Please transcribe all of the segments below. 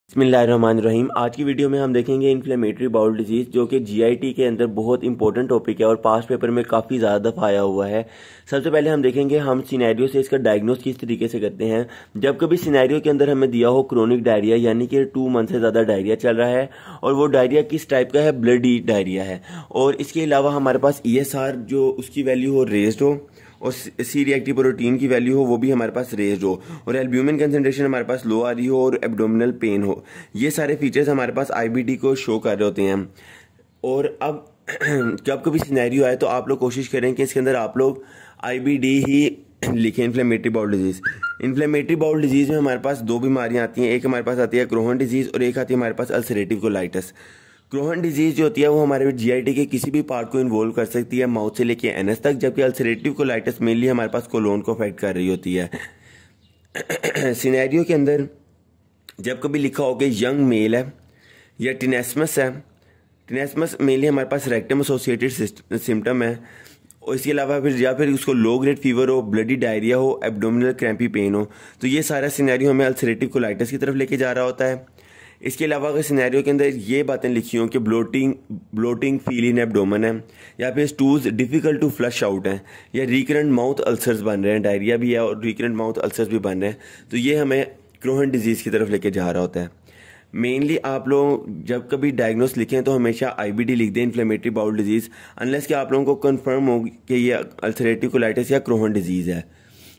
बिस्मिल्लाहिर्रहमानिर्रहीम। आज की वीडियो में हम देखेंगे इन्फ्लेमेटरी बाउल डिजीज़, जो कि जीआईटी के अंदर बहुत इंपॉर्टेंट टॉपिक है और पास्ट पेपर में काफ़ी ज़्यादा दफ़ा आया हुआ है। सबसे पहले हम देखेंगे हम सिनेरियो से इसका डायग्नोस किस तरीके से करते हैं। जब कभी सिनेरियो के अंदर हमें दिया हो क्रोनिक डायरिया, यानी कि 2 मंथ से ज़्यादा डायरिया चल रहा है और वो डायरिया किस टाइप का है, ब्लडी डायरिया है, और इसके अलावा हमारे पास ESR जो उसकी वैल्यू हो रेज्ड हो और सी रिएक्टिव प्रोटीन की वैल्यू हो वो भी हमारे पास रेज्ड हो और एल्ब्यूमिन कंसंट्रेशन हमारे पास लो आ रही हो और एब्डोमिनल पेन हो। ये सारे फीचर्स हमारे पास IBD को शो कर रहे होते हैं। और अब जब कभी सिनेरियो आए तो आप लोग कोशिश करें कि इसके अंदर आप लोग IBD ही लिखें, inflammatory bowel disease. Inflammatory bowel disease में हमारे पास 2 बीमारियां आती हैं। एक हमारे पास आती है क्रोहन डिजीज़ और एक आती है हमारे पास अल्सरेटिव कोलाइटिस। क्रोहन डिजीज जो होती है वो हमारे जीआईटी के किसी भी पार्ट को इन्वॉल्व कर सकती है, माउथ से लेके एनस तक, जबकि अल्सरेटिव कोलाइटिस मेनली हमारे पास कोलोन को अफेक्ट कर रही होती है। सिनेरियो के अंदर जब कभी लिखा हो कि यंग मेल है या टिनेस्मस है, टिनेस्मस मेनली हमारे पास रेक्टम एसोसिएटेड सिम्टम है, और इसके अलावा फिर उसको लो ग्रेड फीवर हो, ब्लडी डायरिया हो, एब्डोमिनल क्रैम्पी पेन हो, तो ये सारा सिनेरियो हमें अल्सरेटिव कोलाइटिस की तरफ लेके जा रहा होता है। इसके अलावा अगर सिनेरियो के अंदर ये बातें लिखी हों कि ब्लोटिंग फील इन एब्डोमन है, या फिर stools difficult to flush out है, या रिकरेंट माउथ अल्सर्स बन रहे हैं, डायरिया भी है और रिकरेंट माउथ अल्सर्स भी बन रहे हैं, तो ये हमें क्रोहन डिजीज़ की तरफ लेके जा रहा होता है। मेनली आप लोग जब कभी डायग्नोस लिखें तो हमेशा IBD लिख दें, इन्फ्लेमेटरी बाउल डिजीज़, अनलेस कि आप लोगों को कंफर्म हो कि ये अल्सरेटिव कोलाइटिस या क्रोहन डिजीज़ है।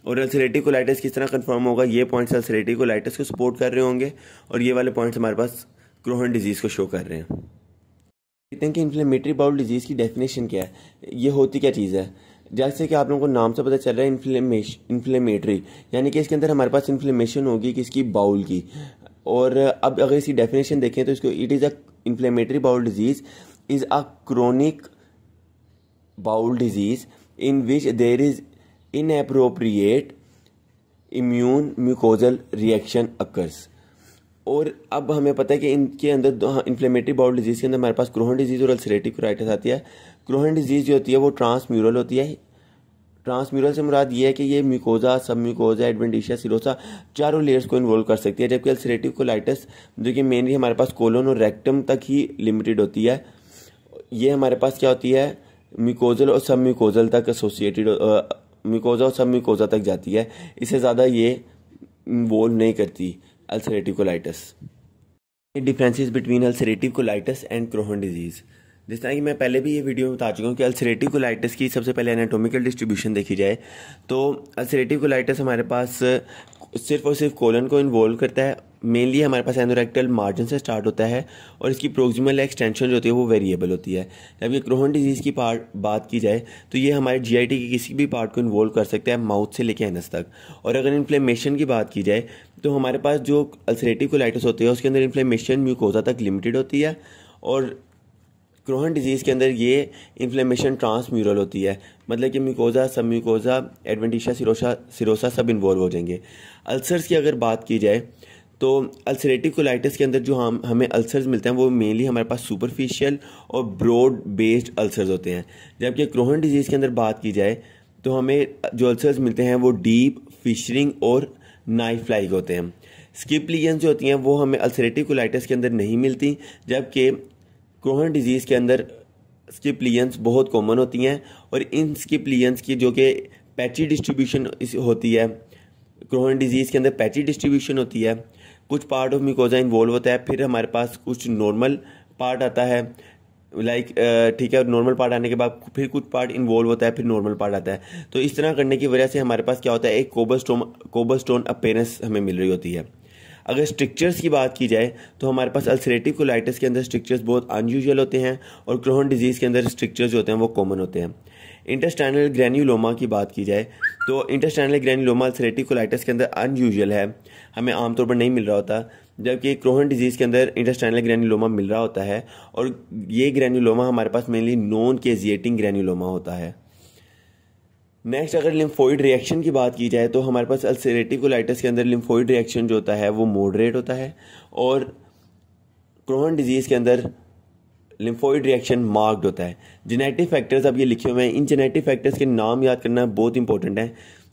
और अल्सरेटिव कोलाइटिस किस तरह कंफर्म होगा, ये पॉइंट्स अल्सरेटिव कोलाइटिस को सपोर्ट कर रहे होंगे और ये वाले पॉइंट्स हमारे पास क्रोहन डिजीज़ को शो कर रहे हैं। कहते हैं कि इन्फ्लेमेटरी बाउल डिजीज़ की डेफिनेशन क्या है, ये होती क्या चीज़ है। जैसे कि आप लोगों को नाम से पता चल रहा है इन्फ्लेमेटरी, यानी कि इसके अंदर हमारे पास इन्फ्लेमेशन होगी किसकी, बाउल की। और अब अगर इसकी डेफिनेशन देखें तो इसको it is a inflammatory bowel disease is a chronic bowel disease in which there is inappropriate immune mucosal reaction occurs। और अब हमें पता है कि इनके अंदर इन्फ्लेमेटरी बाउल डिजीज़ के अंदर हमारे पास क्रोहन डिजीज़ और अल्सरेटिव कोलाइटिस आती है। क्रोहन डिजीज़ जो होती है वो ट्रांसम्यूरल होती है। ट्रांसम्यूरल से मुराद ये है कि ये म्यूकोजा, सब म्यूकोजा, एडवेंटिशिया, सिरोसा चारों लेयर्स को इन्वॉल्व कर सकती है, जबकि अल्सरेटिव कोलाइटिस जो कि मेनली हमारे पास कोलोन और रेक्टम तक ही लिमिटेड होती है, ये हमारे पास क्या होती है, म्यूकोजल और सब म्यूकोजल तक एसोसिएटेड, म्यूकोजा और सब म्यूकोजा तक जाती है, इससे ज़्यादा ये इन्वॉल्व नहीं करती ulcerative colitis. Differences between ulcerative colitis and Crohn disease. जिस तरह कि मैं पहले भी ये वीडियो में बता चुका हूँ कि अल्सरेटिव कोलाइटिस की सबसे पहले एनाटॉमिकल डिस्ट्रीब्यूशन देखी जाए तो अल्सरेटिव कोलाइटिस हमारे पास सिर्फ और सिर्फ कोलन को इन्वॉल्व करता है। मेनली हमारे पास एनोरेक्टल मार्जिन से स्टार्ट होता है और इसकी प्रोक्सिमल एक्सटेंशन जो होती है वो वेरिएबल होती है। जबकि क्रोहन डिजीज़ की बात की जाए तो ये हमारे जीआईटी के किसी भी पार्ट को इन्वॉल्व कर सकता है, माउथ से लेकर एनस तक। और अगर इन्फ्लेमेशन की बात की जाए तो हमारे पास जो अल्सरेटिव कोलाइटिस होती है उसके अंदर इन्फ्लेमेशन म्यूकोजा तक लिमिटेड होती है, और क्रोहन डिजीज़ के अंदर ये इन्फ्लेमेशन ट्रांसम्यूरल होती है, मतलब कि म्यूकोजा, सब म्यूकोजा, एडवेंटिशिया, सिरोसा सब इन्वॉल्व हो जाएंगे। अल्सर्स की अगर बात की जाए तो अल्सरेटिव कोलाइटिस के अंदर जो हमें अल्सर्स मिलते हैं वो मेनली हमारे पास सुपरफिशियल और ब्रॉड बेस्ड अल्सर्स होते हैं, जबकि क्रोहन डिजीज़ के अंदर बात की जाए तो हमें जो अल्सर्स मिलते हैं वो डीप, फिशरिंग और नाइफ लाइक होते हैं। स्किप लीजन्स जो होती हैं वो हमें अल्सरेटिव कोलाइटिस के अंदर नहीं मिलती, जबकि क्रोहन डिजीज़ के अंदर स्किप लीजन्स बहुत कॉमन होती हैं। और इन स्किप लीजन्स की जो कि पैची डिस्ट्रीब्यूशन होती है, क्रोहन डिजीज़ के अंदर पैची डिस्ट्रीब्यूशन होती है, कुछ पार्ट ऑफ म्यूकोजा इन्वॉल्व होता है, फिर हमारे पास कुछ नॉर्मल पार्ट आता है, ठीक है, नॉर्मल पार्ट आने के बाद फिर कुछ पार्ट इन्वॉल्व होता है, फिर नॉर्मल पार्ट आता है। तो इस तरह करने की वजह से हमारे पास क्या होता है, एक कोबलस्टोन अपीयरेंस हमें मिल रही होती है। अगर स्ट्रक्चर्स की बात की जाए तो हमारे पास अल्सरेटिव कोलाइटिस के अंदर स्ट्रक्चर्स बहुत अनयूजुअल होते हैं और क्रोहन डिजीज़ के अंदर स्ट्रक्चर्स जो होते हैं वो कॉमन होते हैं। इंटेस्टाइनल ग्रैन्युलोमा की बात की जाए तो इंटेस्टाइनल ग्रैन्युलोमा अल्सरेटिव कोलाइटिस के अंदर अनयूजुअल है, हमें आमतौर पर नहीं मिल रहा होता, जबकि क्रोहन डिजीज़ के अंदर इंटेस्टाइनल ग्रैन्युलोमा मिल रहा होता है, और ये ग्रैन्युलोमा हमारे पास मेनली नॉन केजिएटिंग ग्रैन्युलोमा होता है। नेक्स्ट अगर लिम्फोइड रिएक्शन की बात की जाए तो हमारे पास अल्सरेटिव कोलाइटिस के अंदर लिम्फोइड रिएक्शन जो होता है वो मॉडरेट होता है, और क्रोहन डिजीज़ के अंदर लिम्फोइड रिएक्शन मार्क्ड होता है। जेनेटिक फैक्टर्स अब ये लिखे हुए हैं, इन जेनेटिक फैक्टर्स के नाम याद करना बहुत इंपॉर्टेंट है,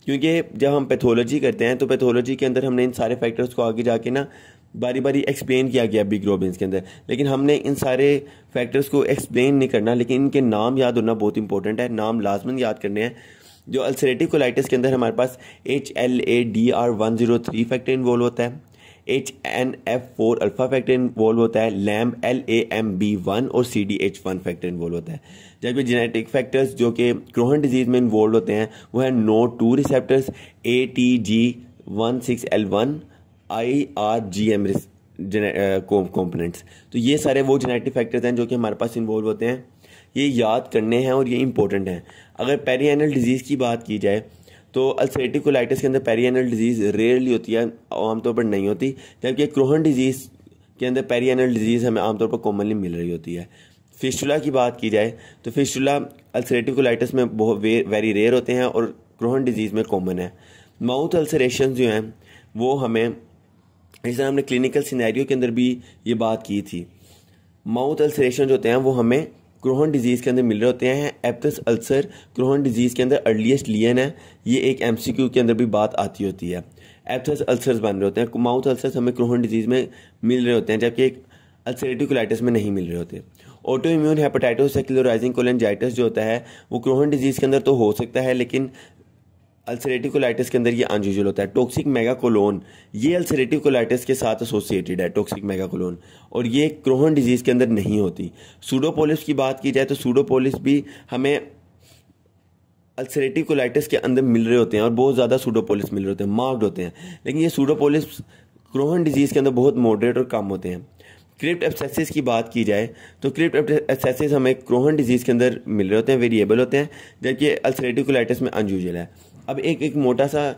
क्योंकि जब हम पैथोलॉजी करते हैं तो पैथोलॉजी के अंदर हमने इन सारे फैक्टर्स को आगे जाके ना बारी बारी एक्सप्लेन किया गया बिलिरुबिन के अंदर, लेकिन हमने इन सारे फैक्टर्स को एक्सप्लेन नहीं करना, लेकिन इनके नाम याद होना बहुत इंपॉर्टेंट है। नाम लाजमन याद करने हैं। जो अल्सरेटिव कोलाइटिस के अंदर हमारे पास HLA-DR103 फैक्टर इन्वॉल्व होता है, HNF4 अल्फा फैक्टर इन्वॉल्व होता है, LAMB1 और CDH1 फैक्टर इन्वॉल्व होता है। जबकि जेनेटिक फैक्टर्स जो कि क्रोहन डिजीज़ में इन्वॉल्व होते हैं वो है NO2 receptors, ATG16L1, IRGM components. तो ये सारे वो जेनेटिक फैक्टर्स हैं जो कि हमारे पास इन्वॉल्व होते हैं। ये याद करने हैं और ये इंपॉर्टेंट हैं। अगर पेरिएनल डिजीज़ की बात की जाए तो अल्सरेटिव कोलाइटिस के अंदर पेरिएनल डिजीज़ रेयरली होती है, आमतौर पर नहीं होती, जबकि क्रोहन डिजीज़ के अंदर पेरिएनल डिजीज़ हमें आमतौर पर कॉमनली मिल रही होती है। फिस्टुला की बात की जाए तो फिस्टुला अल्सरेटिव कोलाइटिस में बहुत वेरी रेयर होते हैं और क्रोहन डिजीज़ में कॉमन है। माउथ अल्सरेशन जो हैं वो हमें, इस तरह हमने क्लिनिकल सिनेरियो के अंदर भी ये बात की थी, माउथ अल्सरेशन जो होते हैं वो हमें क्रोहन डिजीज़ के अंदर मिल रहे होते हैं। एप्थस अल्सर क्रोहन डिजीज़ के अंदर अर्लीस्ट लियन है, ये एक MCQ के अंदर भी बात आती होती है। एप्थस अल्सर्स बन रहे होते हैं, माउथ अल्सर्स हमें क्रोहन डिजीज़ में मिल रहे होते हैं, जबकि एक अल्सरेटिव कोलाइटिस में नहीं मिल रहे होते। ऑटो इम्यून हेपेटाइटिस सेक्युलराइजिंग कोलेंजाइटिस जो होता है वो क्रोहन डिजीज़ के अंदर तो हो सकता है, लेकिन अल्सरेटिव कोलाइटिस के अंदर ये अनयूजुअल होता है। टॉक्सिक मेगाकोलोन ये अल्सरेटिव कोलाइटिस के साथ एसोसिएटेड है, टॉक्सिक मेगाकोलोन, और ये क्रोहन डिजीज़ के अंदर नहीं होती। सूडोपोलिस की बात की जाए तो सूडोपोलिस भी हमें अल्सरेटिव कोलाइटिस के अंदर मिल रहे होते हैं और बहुत ज़्यादा सूडोपोलिस मिल रहे होते हैं, मार्क्ड होते हैं, लेकिन ये सूडोपोलिस क्रोहन डिजीज़ के अंदर बहुत मॉडरेट और कम होते हैं। क्रिप्ट एब्सेसिस की बात की जाए तो क्रिप्ट एब्सेसिस हमें क्रोहन डिजीज़ के अंदर मिल रहे होते हैं, वेरिएबल होते हैं, जबकि अल्सरेटिव कोलाइटिस में अनयूजुअल है। अब एक मोटा सा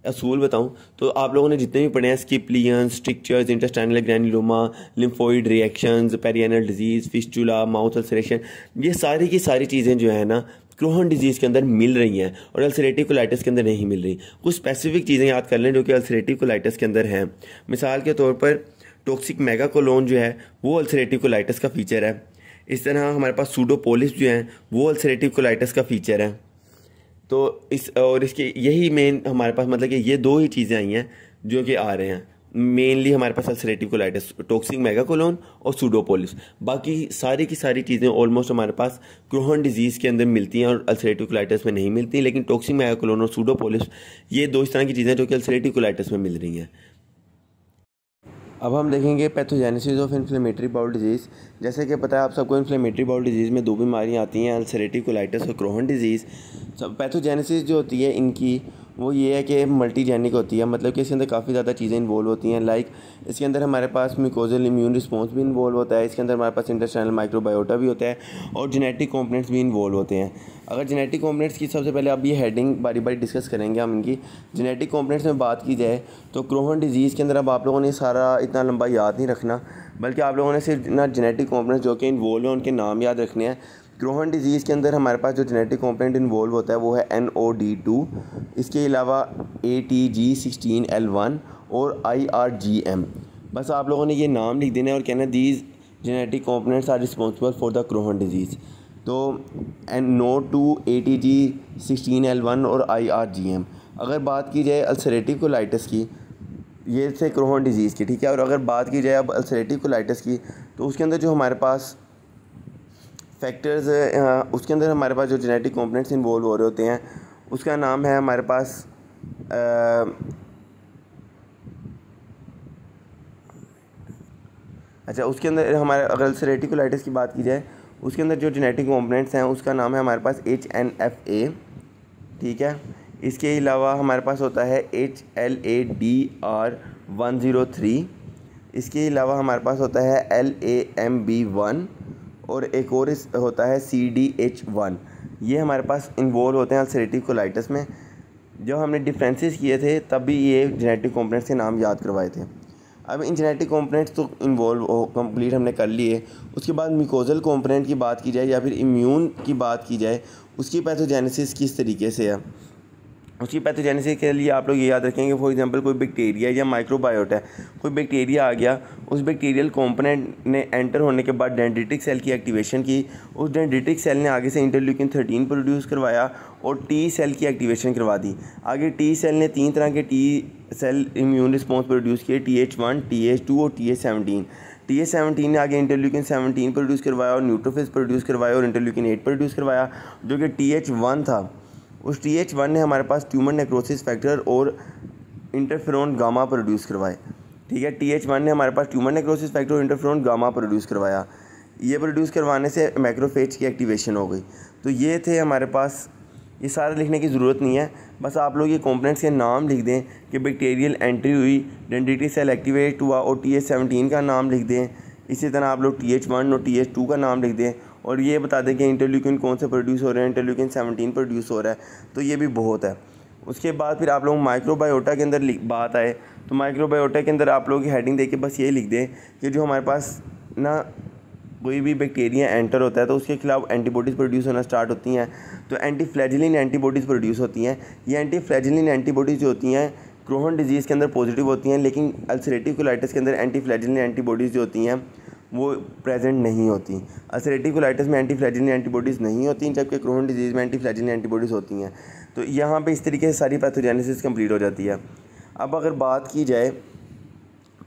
असूल बताऊं तो आप लोगों ने जितने भी पढ़े हैं, skip lesions, strictures, intestinal granuloma, lymphoid reactions, perianal disease, fistula, mouth ulceration, ये सारी की सारी चीज़ें जो है ना क्रोहन डिजीज़ के अंदर मिल रही हैं और अल्सरेटिव कोलाइटिस के अंदर नहीं मिल रही। कुछ स्पेसिफिक चीज़ें याद कर लें जो कि अल्सरेटिव कोलाइटिस के अंदर हैं। मिसाल के तौर पर टॉक्सिक मेगाकोलोन जो है वो अल्सरेटिव कोलाइटिस का फीचर है। इस तरह हमारे पास सूडोपोलिस जो हैं वो अल्सरेटिव कोलाइटिस का फीचर है। तो इसके यही मेन हमारे पास, मतलब कि ये दो ही चीज़ें आई हैं जो कि आ रहे हैं मेनली हमारे पास, अल्सरेटिव कोलाइटिस, टॉक्सिक मेगाकोलोन और सूडोपोलिस। बाकी सारी की सारी चीज़ें ऑलमोस्ट हमारे पास क्रोहन डिजीज़ के अंदर मिलती हैं और अल्सरेटिव कोलाइटिस में नहीं मिलती, लेकिन टॉक्सिक मेगाकोलोन और सूडोपोलिस ये दो इस तरह की चीज़ें जो कि अल्सरेटिव कोलाइटिस में मिल रही हैं। अब हम देखेंगे pathogenesis of inflammatory bowel disease. जैसे कि पता है आप सबको, इन्फ्लेमेटरी बाउल डिजीज़ में दो बीमारियां आती हैं, अल्सरेटिव कोलाइटिस और क्रोहन डिजीज़। सब पैथोजेनेसिस जो होती है इनकी वो ये है कि मल्टीजेनिक होती है, मतलब कि इसके अंदर काफ़ी ज़्यादा चीज़ें इन्वॉल्व होती हैं। लाइक इसके अंदर हमारे पास म्यूकोजल इम्यून रिस्पॉन्स भी इन्वॉल्व होता है, इसके अंदर हमारे पास इंटेस्टाइनल माइक्रोबायोटा भी होता है और जेनेटिक कंपोनेंट्स भी इन्वॉल्व होते हैं। अगर जेनेटिक कंपोनेंट्स की सबसे पहले अब ये हेडिंग बारी बारी डिस्कस करेंगे हम इनकी। जेनेटिक कंपोनेंट्स में बात की जाए तो क्रोहन डिजीज़ के अंदर अब आप लोगों ने सारा इतना लंबा याद नहीं रखना, बल्कि आप लोगों ने सिर्फ ना जेनेटिक कंपोनेंट्स जो कि इन्वॉल्व हैं उनके नाम याद रखने हैं। क्रोहन डिजीज़ के अंदर हमारे पास जो जेनेटिक कंपोनेंट इन्वॉल्व होता है वो है NOD2, इसके अलावा ATG16L1 और IRGM। बस आप लोगों ने ये नाम लिख देना है और कहना है these genetic components are responsible for the Crohn disease. तो NO2, ATG16L1 और IRGM। अगर बात की जाए अल्सरेटिव कोलाइटिस की, ये से क्रोहन डिजीज़ की, ठीक है, और अगर बात की जाए अब अल्सरेटिव कोलाइटिस की तो उसके अंदर जो हमारे पास फैक्टर्स, उसके अंदर हमारे पास जो जेनेटिक कंपोनेंट्स इन्वॉल्व हो रहे होते हैं उसका नाम है हमारे पास अच्छा, उसके अंदर हमारे अगर अल्सरेटिव कोलाइटिस की बात की जाए उसके अंदर जो जेनेटिक कंपोनेंट्स हैं उसका नाम है हमारे पास HNF-A, ठीक है। इसके अलावा हमारे पास होता है HLA-DR103, इसके अलावा हमारे पास होता है LAMB1 और एक और होता है CDH1। ये हमारे पास इन्वॉल्व होते हैं अल्सरेटिव कोलाइटिस में। जब हमने डिफरेंसेस किए थे तब भी ये जेनेटिक कंपोनेंट्स के नाम याद करवाए थे। अब इन जेनेटिक कंपोनेंट्स तो इन्वॉल्व कंप्लीट हमने कर लिए। उसके बाद म्यूकोजल कंपोनेंट की बात की जाए या फिर इम्यून की बात की जाए, उसकी पैथोजेनेसिस किस तरीके से है। उसकी पैथोजेनेसिस के लिए आप लोग ये याद रखेंगे, फॉर एग्जांपल कोई बैक्टीरिया या माइक्रोबायोटा है, कोई बैक्टीरिया आ गया, उस बैक्टीरियल कंपोनेंट ने एंटर होने के बाद डेंड्रिटिक सेल की एक्टिवेशन की, उस डेंड्रिटिक सेल ने आगे से इंटरल्यूकिन 13 प्रोड्यूस करवाया और टी सेल की एक्टिवेशन करवा दी। आगे टी सेल ने 3 तरह के T cell immune response produce किए, TH1, TH2 और TH17। TH17 ने आगे इंटरल्यूकिन 17 प्रोड्यूस करवाया और न्यूट्रोफिल्स प्रोड्यूस करवाया और इंटरल्यूकिन 8 प्रोड्यूस करवाया। जो कि TH1 था, उस TH1 ने हमारे पास ट्यूमर नेक्रोसिस फैक्टर और इंटरफेरोन गामा प्रोड्यूस करवाए। ठीक है, TH1 ने हमारे पास ट्यूमर नेक्रोसिस फैक्टर और इंटरफेरोन गामा प्रोड्यूस करवाया। ये प्रोड्यूस करवाने से मैक्रोफेज की एक्टिवेशन हो गई। तो ये थे हमारे पास, ये सारा लिखने की ज़रूरत नहीं है, बस आप लोग ये कंपोनेंट्स के नाम लिख दें कि बैक्टीरियल एंट्री हुई, डेंड्रिटिक सेल एक्टिवेट हुआ और TH17 का नाम लिख दें। इसी तरह आप लोग TH1 और TH2 का नाम लिख दें और ये बता दें कि इंटरल्यूकिन कौन से प्रोड्यूस हो रहे हैं, इंटरल्यूकिन 17 प्रोड्यूस हो रहा है, तो ये भी बहुत है। उसके बाद फिर आप लोग माइक्रोबायोटा के अंदर बात आए तो माइक्रोबायोटा के अंदर आप लोग हेडिंग देके बस ये लिख दें कि जो हमारे पास ना कोई भी बैक्टीरिया एंटर होता है तो उसके खिलाफ एंटीबॉडीज़ प्रोड्यूस होना स्टार्ट होती हैं, तो एंटीफ्लैजिलिन एंटीबॉडीज़ प्रोड्यूस होती हैं। ये एंटीफ्लैजिलिन एंटीबॉडीज़ जो होती हैं क्रोहन डिजीज़ के अंदर पॉजिटिव होती हैं, लेकिन अल्सरेटिव कोलाइटिस के अंदर एंटीफ्लैजिलिन एंटीबॉडीज़ जो होती हैं वो प्रेजेंट नहीं होती। अल्सरेटिव कोलाइटिस में एंटीफ्लैजिलिन एंटीबॉडीज़ नहीं होती, जबकि क्रोहन डिजीज़ में एंटीफ्लैजिलिन एंटीबॉडीज़ होती हैं। तो यहाँ पे इस तरीके से सारी पैथोजेनेसिस कंप्लीट हो जाती है। अब अगर बात की जाए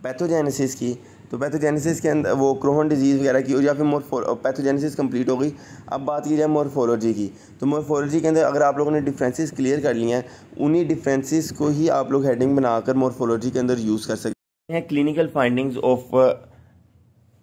पैथोजेनेसिस की, तो पैथोजेनेसिस के अंदर वो क्रोहन डिजीज़ वगैरह की या फिर पैथोजेनेसिस कंप्लीट हो गई। अब बात की जाए मॉर्फोलॉजी की, तो मॉर्फोलॉजी के अंदर अगर आप लोगों ने डिफरेंसेस क्लियर कर लिए हैं, उन्हीं डिफरेंसेस को ही आप लोग हेडिंग बनाकर मॉर्फोलॉजी के अंदर यूज़ कर सकते हैं। Clinical findings of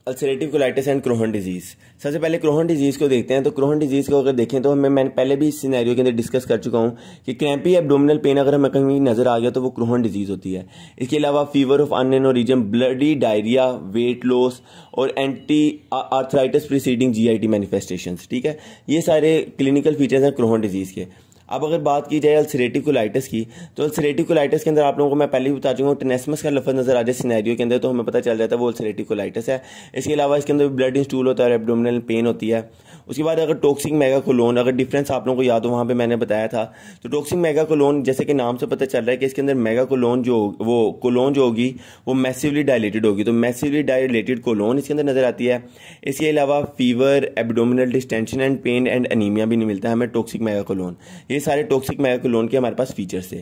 ulcerative colitis and Crohn disease. सबसे पहले क्रोहन डिजीज़ को देखते हैं। तो क्रोहन डिजीज़ को अगर देखें तो मैंने पहले भी इस सिनेरियो के अंदर डिस्कस कर चुका हूँ कि क्रैम्पी एब्डोमिनल पेन अगर हमें कहीं नजर आ गया तो वो क्रोहन डिजीज़ होती है। इसके अलावा fever of unknown origin, bloody diarrhoea, weight loss और anti arthritis preceding GIT manifestations. ठीक है, ये सारे क्लिनिकल फीचर्स हैं क्रोहन डिजीज़ के। अब अगर बात की जाए अल्सरेटिव कोलाइटिस की, तो अल्सरेटिव कोलाइटिस के अंदर आप लोगों को मैं पहले ही बता चुका हूँ, टेनेस्मस का लफ्ज़ नजर आ जाए सिनेरियो के अंदर तो हमें पता चल जाता है वो अल्सरेटिव कोलाइटिस है। इसके अलावा इसके अंदर ब्लड इन स्टूल होता है और एब्डोमिनल पेन होती है। उसके बाद अगर टॉक्सिक मेगाकोलोन, अगर डिफरेंस आप लोगों को याद हो वहाँ पे मैंने बताया था, तो टॉक्सिक मेगाकोलोन जैसे कि नाम से पता चल रहा है कि इसके अंदर मेगाकोलोन जो वो कोलोन जो होगी वो मैसिवली डायलेटेड होगी, तो मैसिवली डायलेटेड कोलोन इसके अंदर नजर आती है। इसके अलावा fever, abdominal distension and pain and anaemia भी नहीं मिलता है हमें टॉक्सिक मेगाकोलोन। ये सारे टॉक्सिक मेगाकोलोन के हमारे पास फीचर्स थे।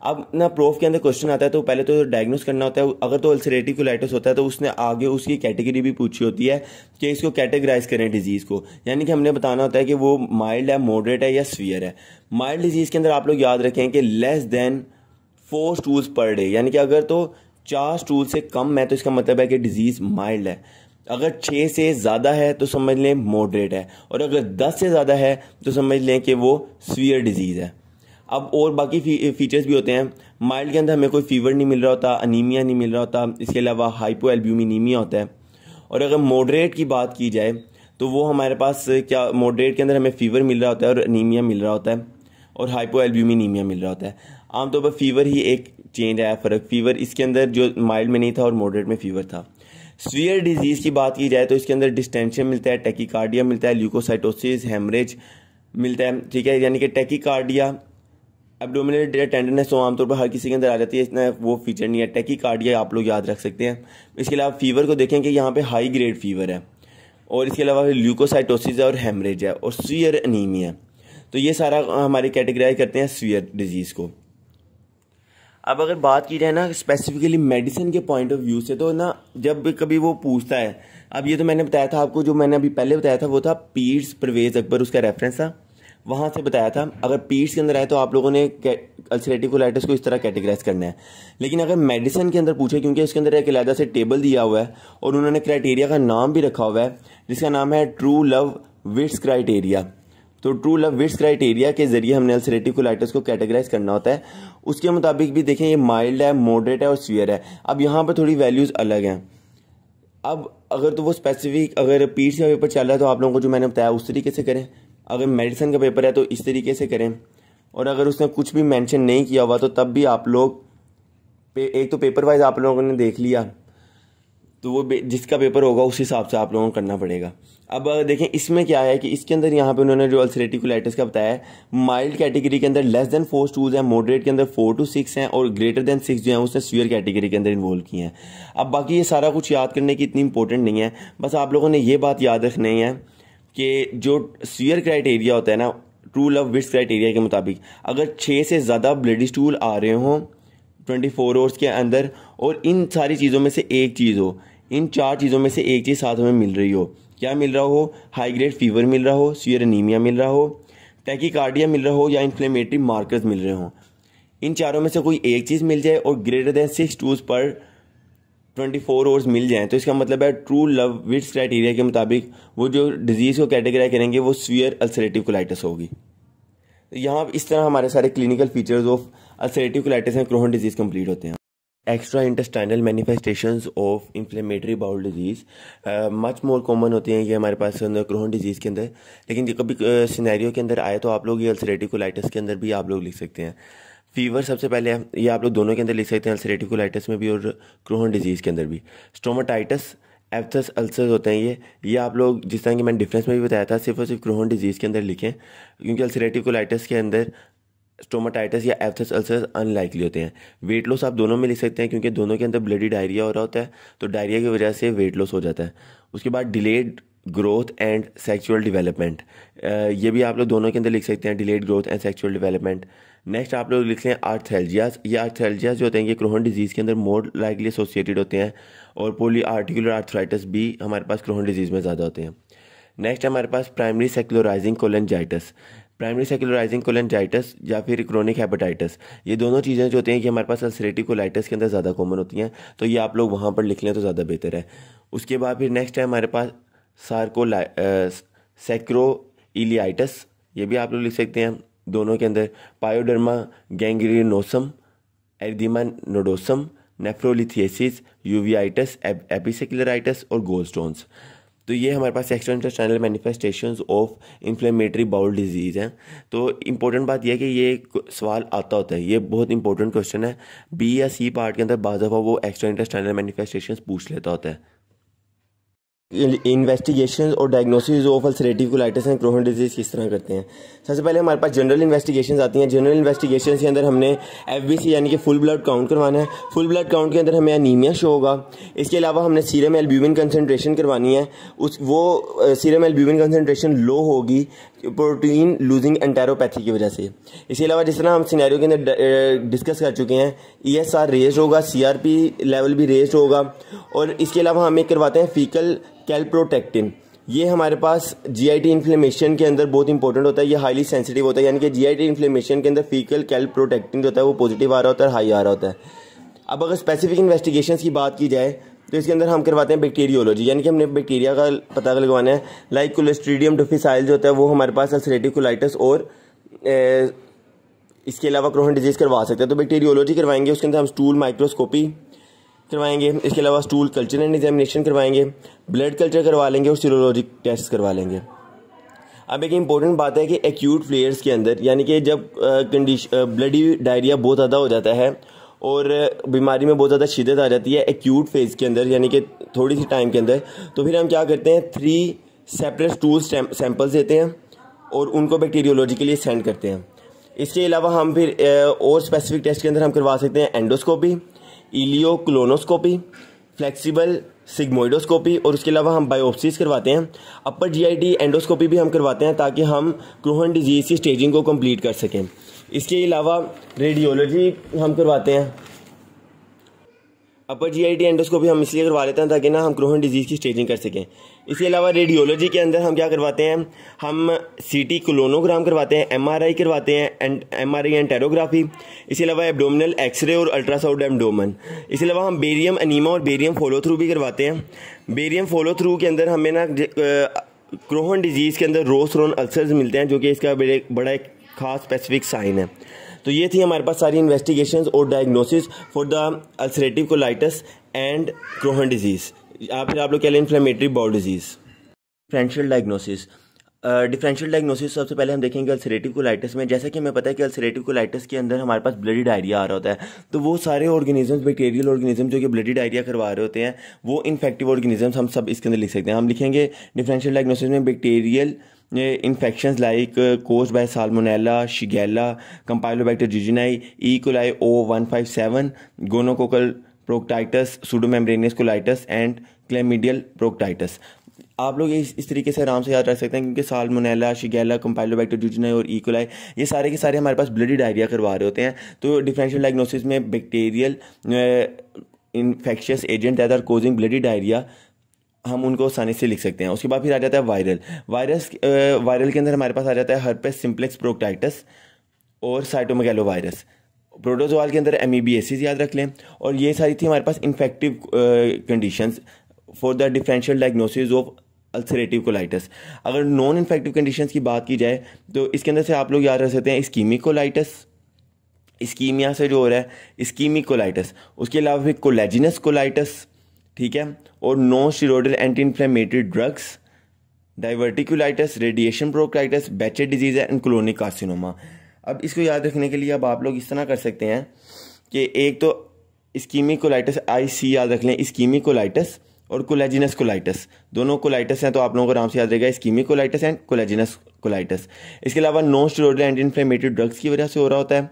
अब ना प्रूफ के अंदर क्वेश्चन आता है तो पहले तो डायग्नोस करना होता है। अगर तो अल्सरेटिव कोलाइटिस होता है तो उसने आगे उसकी कैटेगरी भी पूछी होती है कि इसको कैटेगराइज करें डिजीज को, यानी कि हमने बताना होता है कि वो माइल्ड है, मॉडरेट है या सीवियर है। माइल्ड डिजीज के अंदर आप लोग याद रखें कि less than 4 stools per day, यानी कि अगर तो 4 स्टूल से कम है तो इसका मतलब है कि डिजीज माइल्ड है। अगर 6 से ज़्यादा है तो समझ लें मॉडरेट है, और अगर 10 से ज़्यादा है तो समझ लें कि वो सीवियर डिजीज़ है। अब और बाकी फीचर्स भी होते हैं। माइल्ड के अंदर हमें कोई फीवर नहीं मिल रहा होता, अनीमिया नहीं मिल रहा होता, इसके अलावा हाइपोएल्ब्यूमिनीमिया होता है। और अगर मॉडरेट की बात की जाए तो वो हमारे पास क्या, मॉडरेट के अंदर हमें फीवर मिल रहा होता है और अनीमिया मिल रहा होता है और हाइपोएल्ब्यूमिनीमिया मिल रहा होता है। आमतौर पर फीवर ही एक चेंज आया, फ़र्क फीवर इसके अंदर जो माइल्ड में नहीं था और मॉडरेट में फीवर था। सीवियर डिजीज़ की बात की जाए तो इसके अंदर डिस्टेंशन मिलता है, टैकीकार्डिया मिलता है, ल्यूकोसाइटोसिस, हेमरेज मिलता है। ठीक है, यानी कि टैकीकार्डिया, एब्डोमिनल टेंडरनेस तो आमतौर पर हर किसी के अंदर आ जाती है, इतना वो फीचर नहीं है। टैकीकार्डिया आप लोग याद रख सकते हैं। इसके अलावा फीवर को देखें कि यहाँ पे हाई ग्रेड फीवर है, और इसके अलावा ल्यूकोसाइटोसिस है और हेमरेज है और सीवियर अनीमिया। तो ये सारा हमारी कैटेगराइज करते हैं सीवियर डिजीज़ को। अब अगर बात की जाए ना स्पेसिफिकली मेडिसिन के पॉइंट ऑफ व्यू से, तो ना जब कभी वो पूछता है, अब ये तो मैंने बताया था आपको, जो मैंने अभी पहले बताया था वो था पीर्स परवेज अकबर, उसका रेफरेंस था, वहाँ से बताया था। अगर पीर्स के अंदर आए तो आप लोगों ने अल्सरेटिव कोलाइटिस को इस तरह कैटेगराइज करना है। लेकिन अगर मेडिसिन के अंदर पूछे, क्योंकि इसके अंदर एक अलग से टेबल दिया हुआ है और उन्होंने क्राइटेरिया का नाम भी रखा हुआ है जिसका नाम है ट्रू लव विट्स क्राइटेरिया। तो ट्रू लव विट्स क्राइटेरिया के जरिए हमने अल्सरेटिव कोलाइटिस को कैटेगराइज करना होता है। उसके मुताबिक भी देखें ये माइल्ड है, मॉडरेट है और सीवियर है। अब यहाँ पर थोड़ी वैल्यूज अलग हैं। अब अगर तो वो स्पेसिफिक अगर पीर्स का पेपर चल रहा है तो आप लोगों को जो मैंने बताया उस तरीके से करें, अगर मेडिसिन का पेपर है तो इस तरीके से करें, और अगर उसने कुछ भी मेंशन नहीं किया हुआ तो तब भी आप लोग एक तो पेपर वाइज आप लोगों ने देख लिया, तो वो जिसका पेपर होगा उस हिसाब से आप लोगों को करना पड़ेगा। अब देखें इसमें क्या है कि इसके अंदर यहाँ पे उन्होंने जो अल्सरेटिव कोलाइटिस का बताया है, माइल्ड कैटेगरी के अंदर लेस देन 4 स्टूल्स हैं, मॉडरेट के अंदर 4 to 6 हैं, और ग्रेटर देन 6 जो है उसने सीवियर कैटेगरी के अंदर इन्वॉल्व किए हैं। अब बाकी ये सारा कुछ याद करने की इतनी इंपॉर्टेंट नहीं है, बस आप लोगों ने ये बात याद रखनी है कि जो सीवियर क्राइटेरिया होता है ना, ट्रू लव विड्थ क्राइटेरिया के मुताबिक अगर 6 से ज़्यादा ब्लडी स्टूल आ रहे हों 24 आवर्स के अंदर, और इन सारी चीज़ों में से एक चीज़ हो, इन 4 चीज़ों में से एक चीज़ साथ में मिल रही हो, क्या मिल रहा हो, हाई ग्रेड फीवर मिल रहा हो, सीवियर एनीमिया मिल रहा हो, टैकीकार्डिया मिल रहा हो, या इन्फ्लेमेटरी मार्कर्स मिल रहे हों, इन चारों में से कोई एक चीज़ मिल जाए और ग्रेटर देन 6 स्टूल्स पर 24 आवर्स मिल जाएं, तो इसका मतलब है ट्रू लव विड्थ क्राइटेरिया के मुताबिक वो जो डिजीज़ को कैटेगराइज करेंगे वो सीवियर अल्सरेटिव कोलाइटिस होगी। यहाँ इस तरह हमारे सारे clinical features of ulcerative colitis and Crohn disease complete होते हैं। Extra intestinal manifestations of inflammatory bowel disease much more common होती हैं ये हमारे पास क्रोहन डिजीज़ के अंदर, लेकिन कभी सिनेरियो के अंदर आए तो आप लोग ये अल्सरेटिव कोलाइटिस के अंदर भी आप लोग लिख सकते हैं। फीवर सबसे पहले है, ये आप लोग दोनों के अंदर लिख सकते हैं, अल्सरेटिव कोलाइटिस में भी और क्रोहन डिजीज़ के अंदर भी। स्टोमाटाइटिस, एप्थस अल्सर्स होते हैं ये आप लोग जिस तरह की मैंने डिफरेंस में भी बताया था सिर्फ और सिर्फ क्रोहन डिजीज़ के अंदर लिखें, क्योंकि अल्सरेटिव कोलाइटिस के अंदर स्टोमाटाइटिस या एप्थस अल्सर्स अनलाइकली होते हैं। वेट लॉस आप दोनों में लिख सकते हैं, क्योंकि दोनों के अंदर ब्लडी डायरिया हो रहा होता है, तो डायरिया की वजह से वेट लॉस हो जाता है। उसके बाद delayed growth and sexual development, ये भी आप लोग दोनों के अंदर लिख सकते हैं, delayed growth and sexual development. Next आप लोग लिखते हैं आर्थेल्जियाज, ये आर्थेल्जियाज जो होते हैं ये क्रोहन डिजीज़ के अंदर मोर लाइकली एसोसिएटेड होते हैं, और पोली आर्टिकुलर आर्थराइटिस भी हमारे पास क्रोहन डिजीज़ में ज़्यादा होते हैं। नेक्स्ट हमारे पास प्राइमरी सेक्युलराइजिंग कोलेंजाइटिस, प्राइमरी सेक्युलराइजिंग कोलेंजाइटिस या फिर क्रोनिक हेपेटाइटिस, ये दोनों चीज़ें जो होती हैं कि हमारे पास अल्सरेटिव कोलाइटिस के अंदर ज़्यादा कॉमन होती हैं, तो ये आप लोग वहाँ पर लिख लें तो ज़्यादा बेहतर है। उसके बाद फिर नेक्स्ट है हमारे पास सैक्रोइलियाइटिस, ये भी आप लोग लिख सकते हैं दोनों के अंदर। Pyoderma gangrenosum, erythema nodosum, nephrolithiasis, uveitis, episcleritis और गोलस्टोन्स। तो ये हमारे पास extra intestinal manifestations of inflammatory bowel disease हैं। तो इम्पोर्टेंट बात यह है कि ये सवाल आता होता है, ये बहुत इंपॉर्टेंट क्वेश्चन है। बी या सी पार्ट के अंदर बाज़ दफ़ा वो एक्स्ट्रा इंटेस्टाइनल मैनिफेस्टेशंस पूछ लेता होता है। इन्वेस्टिगेशन और diagnosis of ulcerative colitis and Crohn disease किस तरह करते हैं। सबसे पहले हमारे पास जनरल इन्वेस्टिगेशंस आती हैं। जनरल इन्वेस्टिगेशन के अंदर हमने एफबीसी यानी कि फुल ब्लड काउंट करवाना है। फुल ब्लड काउंट के अंदर हमें एनीमिया शो होगा। इसके अलावा हमने सीरम एल्ब्यूमिन कंसनट्रेशन करवानी है, वो सीरम एल्ब्यूमिन कंसनट्रेशन लो होगी प्रोटीन लूजिंग एंटेरोपैथी की वजह से। इसके अलावा जिस तरह हम सिनेरियो के अंदर डिस्कस कर चुके हैं, ESR रेज होगा, CRP लेवल भी रेज होगा, और इसके अलावा हम एक करवाते हैं फीकल कैल्प्रोटेक्टिन। ये हमारे पास GIT इन्फ्लेमेशन के अंदर बहुत इंपॉर्टेंट होता है, ये हाईली सेंसिटिव होता है, यानी कि GIT इन्फ्लेमेशन के अंदर फीकल कैल्प्रोटेक्टिन जो होता है वो पॉजिटिव आ रहा होता है, हाई आ रहा होता है। अब अगर स्पेसिफिक इन्वेस्टिगेशंस की बात की जाए तो इसके अंदर हम करवाते हैं बैक्टीरियोलॉजी, यानी कि हमने बैक्टीरिया का पता लगवाना है। लाइक कोलेस्ट्रीडियम डिफिसाइल जो होता है वो हमारे पास अल्सरेटिव कोलाइटिस और इसके अलावा क्रोहन डिजीज़ करवा सकते हैं। तो बैक्टीरियोलॉजी करवाएंगे, उसके अंदर हम स्टूल माइक्रोस्कोपी करवाएंगे, इसके अलावा स्टूल कल्चर एंड एग्जामिनेशन करवाएंगे, ब्लड कल्चर करवा लेंगे और सीरोलॉजिक टेस्ट करवा लेंगे। अब एक इम्पोर्टेंट बात है कि एक्यूट फ्लेयर्स के अंदर, यानी कि जब ब्लडी डायरिया बहुत ज़्यादा हो जाता है और बीमारी में बहुत ज़्यादा शिद्दत आ जाती है एक्यूट फेज़ के अंदर, यानी कि थोड़ी सी टाइम के अंदर, तो फिर हम क्या करते हैं 3 सेपरेट स्टूल सैंपल्स देते हैं और उनको बैक्टीरियोलॉजी के लिए सेंड करते हैं। इसके अलावा हम फिर और स्पेसिफिक टेस्ट के अंदर हम करवा सकते हैं एंडोस्कोपी, इलियोक्लोनोस्कोपी, फ्लेक्सिबल सिग्मोइडोस्कोपी, और उसके अलावा हम बायोप्सीज करवाते हैं। अपर GIT एंडोस्कोपी भी हम करवाते हैं ताकि हम क्रोहन डिजीज़ की स्टेजिंग को कंप्लीट कर सकें। इसके अलावा रेडियोलॉजी हम करवाते हैं। अपर GIT एंडोस्कोपी हम इसलिए करवा लेते हैं ताकि ना हम क्रोहन डिजीज़ की स्टेजिंग कर सकें। इसके अलावा रेडियोलॉजी के अंदर हम क्या करवाते हैं, हम CT कोलोनोग्राम करवाते हैं, MRI करवाते हैं, MRI एंटेरोग्राफी, इसके अलावा एब्डोमिनल एक्सरे और अल्ट्रासाउंड एब्डोमेन। इसके अलावा हम बेरियम अनीमा और बेरियम फॉलो थ्रू भी करवाते हैं। बेरियम फॉलो थ्रू के अंदर हमें ना क्रोहन डिजीज़ के अंदर रोसरोन अल्सर्स मिलते हैं, जो कि इसका बड़ा एक खास स्पेसिफिक साइन है। तो ये थी हमारे पास सारी इन्वेस्टिगेशंस और diagnosis for the ulcerative colitis and Crohn disease, आप लोग कह लें inflammatory bowel disease. Differential diagnosis, differential diagnosis सबसे पहले हम देखेंगे अल्सरेटिव कोलाइटिस में। जैसा कि हमें पता है कि अल्सरेटिव कोलाइटिस के अंदर हमारे पास ब्लडी डायरिया आ रहा होता है, तो वो सारे ऑर्गेनिजम्स, बैक्टीरियल ऑर्गेनिज्म जो कि ब्लडी डायरिया करवा रहे होते हैं, वो इन्फेक्टिव ऑर्गेनिजम्स हम सब इसके अंदर लिख सकते हैं। हम लिखेंगे डिफरेंशियल डायग्नोसिस में bacterial infections like caused by salmonella, shigella, campylobacter jejuni, E coli O157, gonococcal proctitis, pseudomembranous colitis and chlamydial proctitis. आप लोग इस तरीके से आराम से याद रख सकते हैं, क्योंकि साल्मोनेला, शिगेला, कंपाइलोबैक्टर जिजिनाई और ई कोलाई ये सारे के सारे हमारे पास ब्लडी डायरिया करवा रहे होते हैं। तो डिफरेंशियल डायग्नोसिस में bacterial infectious agent that are causing bloody diarrhoea हम उनको आसानी से लिख सकते हैं। उसके बाद फिर आ जाता है वायरल के अंदर हमारे पास आ जाता है हर्पेस सिम्प्लेक्स प्रोक्टाइटस और साइटोमेगैलोवायरस। प्रोटोजोआल के अंदर एमीबिएसिस याद रख लें। और ये सारी थी हमारे पास infective conditions for the differential diagnosis of ulcerative colitis. अगर नॉन इन्फेक्टिव कंडीशंस की बात की जाए तो इसके अंदर से आप लोग याद रख सकते हैं इस्कीमिक कोलाइटिस, इस्कीमिया से जो हो रहा है इस्कीमिक कोलाइटिस। उसके अलावा फिर कोलेजिनस कोलाइटिस, ठीक है, और non steroidal anti inflammatory drugs, diverticulitis, radiation proctitis, Behcet disease and colonic carcinoma. अब इसको याद रखने के लिए अब आप लोग इस तरह कर सकते हैं कि एक तो इस्कीमिक कोलाइटिस IC याद रख लें, इस्कीमिक कोलाइटिस और कोलेजिनस कोलाइटिस, दोनों कोलाइटिस हैं तो आप लोगों को आराम से याद रहेगा इस्कीमिक कोलाइटिस एंड कोलेजिनस कोलाइटिस। इसके अलावा non steroidal anti inflammatory drugs की वजह से हो रहा होता है।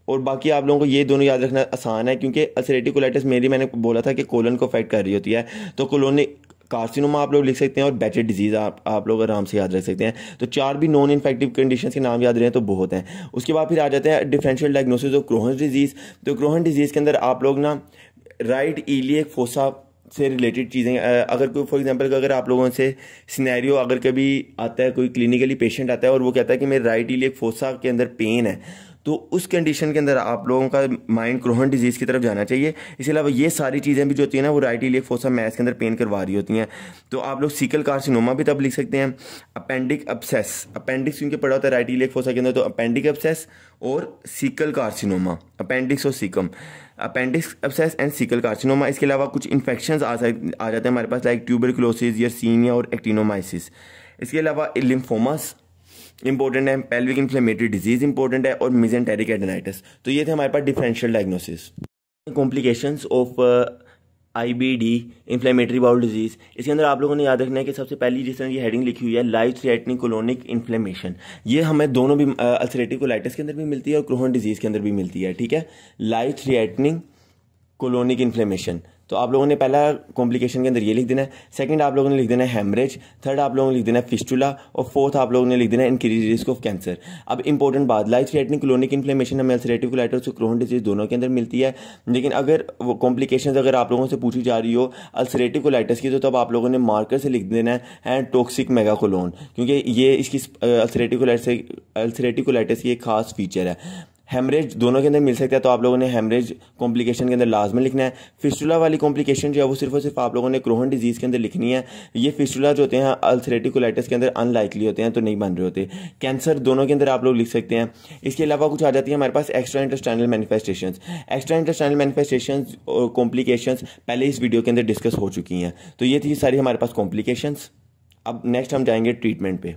और बाकी आप लोगों को ये दोनों याद रखना आसान है, क्योंकि अल्सरेटिव कोलाइटिस मैंने बोला था कि कोलन को अफेक्ट कर रही होती है, तो कोलोनिक कार्सिनोमा आप लोग लिख सकते हैं और बैचेट डिजीज आप लोग आराम से याद रख सकते हैं। तो 4 भी नॉन इन्फेक्टिव कंडीशन के नाम याद रहे तो बहुत हैं। उसके बाद फिर आ जाते हैं differential diagnosis of Crohn disease. तो क्रोहन डिजीज के अंदर आप लोग ना राइट इलियक फोसा से रिलेटेड चीज़ें, अगर कोई फॉर एग्जांपल अगर आप लोगों से सिनेरियो अगर कभी आता है, कोई क्लिनिकली पेशेंट आता है और वो कहता है कि मेरे राइट इलियक फोसा के अंदर पेन है, तो उस कंडीशन के अंदर आप लोगों का माइंड क्रोहन डिजीज़ की तरफ जाना चाहिए। इसके अलावा ये सारी चीज़ें भी जो होती हैं ना वो राइट इलियक फोसा मैस के अंदर पेन करवा रही होती हैं, तो आप लोग सीकल कार्सिनोमा भी तब लिख सकते हैं। अपेंडिक अब्सेस, अपेंडिक्स क्योंकि पड़ा होता है राइट इलियक फोसा के अंदर, तो अपेंडिक अब्सेस और सीकल कार्सिनोमा, अपेंडिक्स और caecum, appendix abscess and caecal carcinoma. इसके अलावा कुछ इन्फेक्शंस आ जाते हैं हमारे पास लाइक ट्यूबरकुलोसिस, यर्सीनिया और एक्टिनोमाइसिस। इसके अलावा लिम्फोमास इंपॉर्टेंट है, पेल्विक इन्फ्लेमेटरी डिजीज इंपॉर्टेंट है और मिजेंटेरिक एडेनाइटिस। तो ये थे हमारे पास differential diagnosis. Complications of IBD, inflammatory bowel disease, इसके अंदर आप लोगों ने याद रखना है कि सबसे पहली जिस तरह ये हेडिंग लिखी हुई है लाइफ थ्रेटनिंग कोलोनिक इन्फ्लेमेशन, ये हमें दोनों भी अल्सरेटिव कोलाइटिस के अंदर भी मिलती है और क्रोहन डिजीज के अंदर भी मिलती है, ठीक है। लाइफ थ्रेटनिंग कोलोनिक इन्फ्लेमेशन, तो आप लोगों ने पहला कॉम्प्लिकेशन के अंदर ये लिख देना है। सेकंड आप लोगों ने लिख देना है हेमरेज। थर्ड आप लोगों ने लिख देना है फिस्टुला। और फोर्थ आप लोगों ने लिख देना है इंक्रीज रिस्क ऑफ कैंसर। अब इंपॉर्टेंट बात, लाइफ थ्रेटनिंग कोलोनिक इन्फ्लेमेशन हमें अल्सरेटिव कोलाइटिस और क्रोहन डिजीज दोनों के अंदर मिलती है, लेकिन अगर वो कॉम्प्लिकेशंस अगर आप लोगों से पूछी जा रही हो अल्सरेटिव कोलाइटिस की, तो तब आप लोगों ने मार्कर से लिख देना है टॉक्सिक मेगाकोलोन, क्योंकि ये इसकी अल्सरेटिव कोलाइटिस की एक खास फीचर है। हेमरेज दोनों के अंदर मिल सकता है, तो आप लोगों ने हेमरेज कॉम्प्लिकेशन के अंदर लाजमी लिखना है। फिस्टुला वाली कॉम्प्लिकेशन जो है वो सिर्फ और सिर्फ आप लोगों ने क्रोहन डिजीज के अंदर लिखनी है। ये फिस्टुला जो होते हैं अल्सरेटिव कोलाइटिस के अंदर अनलाइकली होते हैं, तो नहीं बन रहे होते। कैंसर दोनों के अंदर आप लोग लिख सकते हैं। इसके अलावा कुछ आ जाती है हमारे पास extra intestinal manifestations. Extra intestinal manifestations और कॉम्प्लिकेशंस पहले इस वीडियो के अंदर डिस्कस हो चुकी हैं, तो ये थी सारी हमारे पास कॉम्प्लिकेशंस। अब नेक्स्ट हम जाएंगे ट्रीटमेंट पे।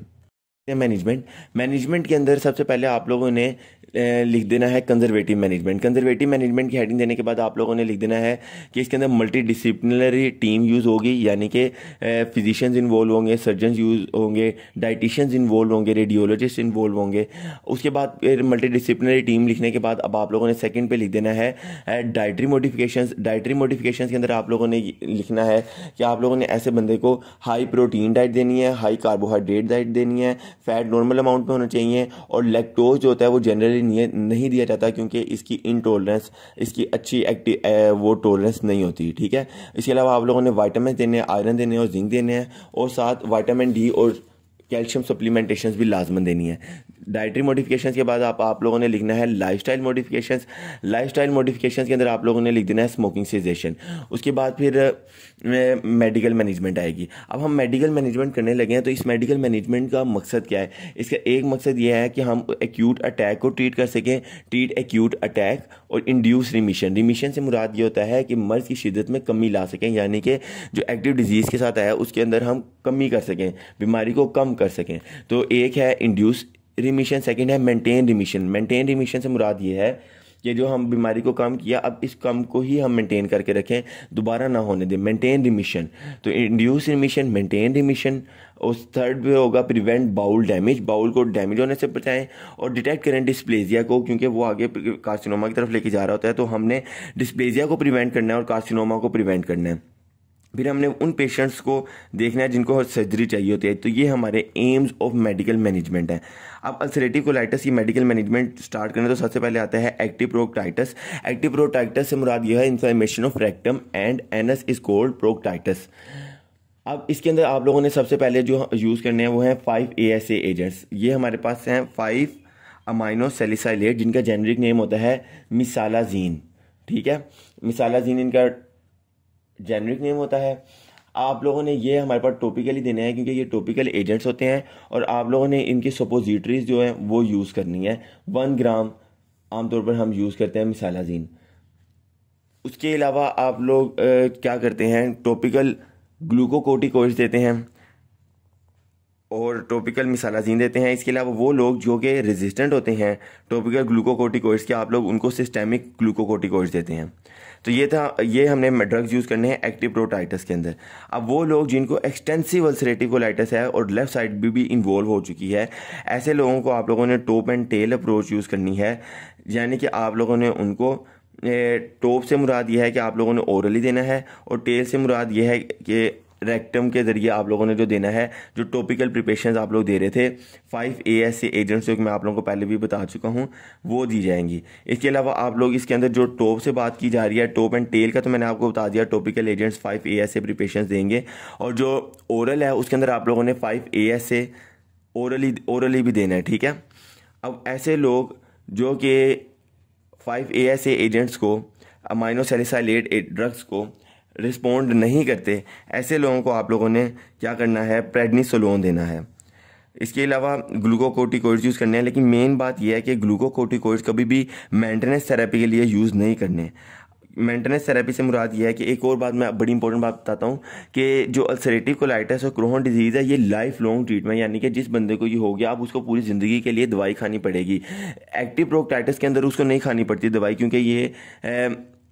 मैनेजमेंट के अंदर सबसे पहले आप लोगों ने लिख देना है कंजर्वेटिव मैनेजमेंट। कंजर्वेटिव मैनेजमेंट की हेडिंग देने के बाद आप लोगों ने लिख देना है कि इसके अंदर मल्टी डिसिप्लिनरी टीम यूज़ होगी, यानी कि फिजिशियंस इन्वॉल्व होंगे, सर्जन्स यूज़ होंगे, डाइटिशियंस इन्वॉल्व होंगे, रेडियोलॉजिस्ट इन्वॉल्व होंगे। उसके बाद फिर मल्टी डिसिप्लिनरी टीम लिखने के बाद अब आप लोगों ने सेकंड पे लिख देना है डाइटरी मॉडिफिकेशंस। डाइटरी मॉडिफिकेशंस के अंदर आप लोगों ने लिखना है कि आप लोगों ने ऐसे बंदे को हाई प्रोटीन डाइट देनी है, हाई कार्बोहाइड्रेट डाइट देनी है, फैट नॉर्मल अमाउंट में होना चाहिए, और लैक्टोज जो होता है वो जनरली नहीं दिया जाता क्योंकि इसकी इनटॉलरेंस, इसकी अच्छी वो टॉलरेंस नहीं होती, ठीक है। इसके अलावा आप लोगों ने विटामिन देने हैं, आयरन देने हैं और जिंक देने हैं, और साथ विटामिन D और कैल्शियम सप्लीमेंटेशन भी लाजमन देनी है। डाइटरी मॉडिफिकेशंस के बाद आप लोगों ने लिखना है लाइफस्टाइल मॉडिफिकेशंस। लाइफस्टाइल मॉडिफिकेशंस के अंदर आप लोगों ने लिख देना है स्मोकिंग सेसेशन। उसके बाद फिर मेडिकल मैनेजमेंट आएगी। अब हम मेडिकल मैनेजमेंट करने लगे हैं, तो इस मेडिकल मैनेजमेंट का मकसद क्या है? इसका एक मकसद यह है कि हम एक्यूट अटैक को ट्रीट कर सकें, ट्रीट एक्यूट अटैक, और इंड्यूस रिमिशन। रिमिशन से मुराद ये होता है कि मर्ज की शिद्दत में कमी ला सकें, यानी कि जो एक्टिव डिजीज़ के साथ है उसके अंदर हम कमी कर सकें, बीमारी को कम कर सकें। तो एक है इंड्यूस रिमिशन, सेकंड है मेंटेन रिमिशन। मेंटेन रिमिशन से मुराद ये है कि जो हम बीमारी को कम किया, अब इस कम को ही हम मेंटेन करके रखें, दोबारा ना होने दें, मेंटेन रिमिशन। तो इंड्यूस रिमिशन, मेंटेन रिमिशन। उस थर्ड पे होगा प्रिवेंट बाउल डैमेज, बाउल को डैमेज होने से बचाएं। और डिटेक्ट करें डिस्प्लेजिया को, क्योंकि वो आगे कार्सिनोमा की तरफ लेके जा रहा होता है, तो हमने डिस्प्लेजिया को प्रिवेंट करना है और कार्सिनोमा को प्रिवेंट करना है। फिर हमने उन पेशेंट्स को देखना है जिनको सर्जरी चाहिए होती है। तो ये हमारे एम्स ऑफ मेडिकल मैनेजमेंट है। अब अल्सरेटिव कोलाइटिस की मेडिकल मैनेजमेंट स्टार्ट करने तो सबसे पहले आता है एक्टिव प्रोक्टाइटिस। एक्टिव प्रोक्टाइटिस से मुराद यह है inflammation of rectum and anus is called proctitis. अब इसके अंदर आप लोगों ने सबसे पहले जो यूज़ करने हैं वो हैं 5-ASA एजेंट्स। ये हमारे पास हैं 5 अमाइनो सैलिसाइलेट, जिनका जेनरिक नेम होता है मिसालाजीन। ठीक है, मिसालाजीन इनका जेनरिक नेम होता है। आप लोगों ने ये हमारे पास टॉपिकली देने हैं, क्योंकि ये टॉपिकल एजेंट्स होते हैं, और आप लोगों ने इनकी सपोजिटरीज जो हैं वो यूज़ करनी है। 1 ग्राम आमतौर पर हम यूज़ करते हैं मिसालाजीन। उसके अलावा आप लोग क्या करते हैं, टॉपिकल ग्लूकोकोर्टिकोइड्स देते हैं और टॉपिकल मिसालाजीन देते हैं। इसके अलावा वो लोग जो कि रेजिस्टेंट होते हैं टॉपिकल ग्लूकोकोर्टिकोइड्स के, आप लोग उनको सिस्टेमिक ग्लूकोकोर्टिकोइड्स देते हैं। तो ये हमने ड्रग्स यूज़ करने हैं एक्टिव प्रोक्टाइटिस के अंदर। अब वो लोग जिनको एक्सटेंसिव अल्सरेटिव कोलाइटिस है और लेफ्ट साइड भी इन्वॉल्व हो चुकी है, ऐसे लोगों को आप लोगों ने top and tail approach use करनी है। यानी कि आप लोगों ने उनको टॉप से मुराद ये है कि आप लोगों ने ओरली देना है, और टेल से मुराद ये है कि रेक्टम के जरिए आप लोगों ने जो देना है, जो टॉपिकल प्रिपरेशंस आप लोग दे रहे थे 5-ASA एजेंट्स, जो कि मैं आप लोगों को पहले भी बता चुका हूं, वो दी जाएंगी। इसके अलावा आप लोग इसके अंदर जो टॉप से बात की जा रही है, टॉप एंड टेल का, तो मैंने आपको बता दिया टॉपिकल एजेंट्स 5-ASA प्रिपरेशंस देंगे। और जो ओरल है उसके अंदर आप लोगों ने 5-ASA ओरली भी देना है। ठीक है, अब ऐसे लोग जो कि 5-ASA एजेंट्स को, अमाइनो सैलिसाइलेट ड्रग्स को रिस्पोंड नहीं करते, ऐसे लोगों को आप लोगों ने क्या करना है, प्रेडनिसोलोन देना है। इसके अलावा ग्लूकोकोर्टिकोइड्स यूज़ करने हैं, लेकिन मेन बात यह है कि ग्लूकोकोर्टिकोइड्स कभी भी मेंटेनेंस थेरेपी के लिए यूज़ नहीं करने। मेंटेनेंस थेरेपी से मुराद यह है कि एक और बात मैं बड़ी इंपॉर्टेंट बात बताता हूँ कि जो अल्सरेटिव कोलाइटिस और क्रोहन डिजीज़ है, ये लाइफ लॉन्ग ट्रीटमेंट, यानी कि जिस बंदे को ये हो गया अब उसको पूरी ज़िंदगी के लिए दवाई खानी पड़ेगी। एक्टिव प्रोक्टाइटिस के अंदर उसको नहीं खानी पड़ती दवाई, क्योंकि ये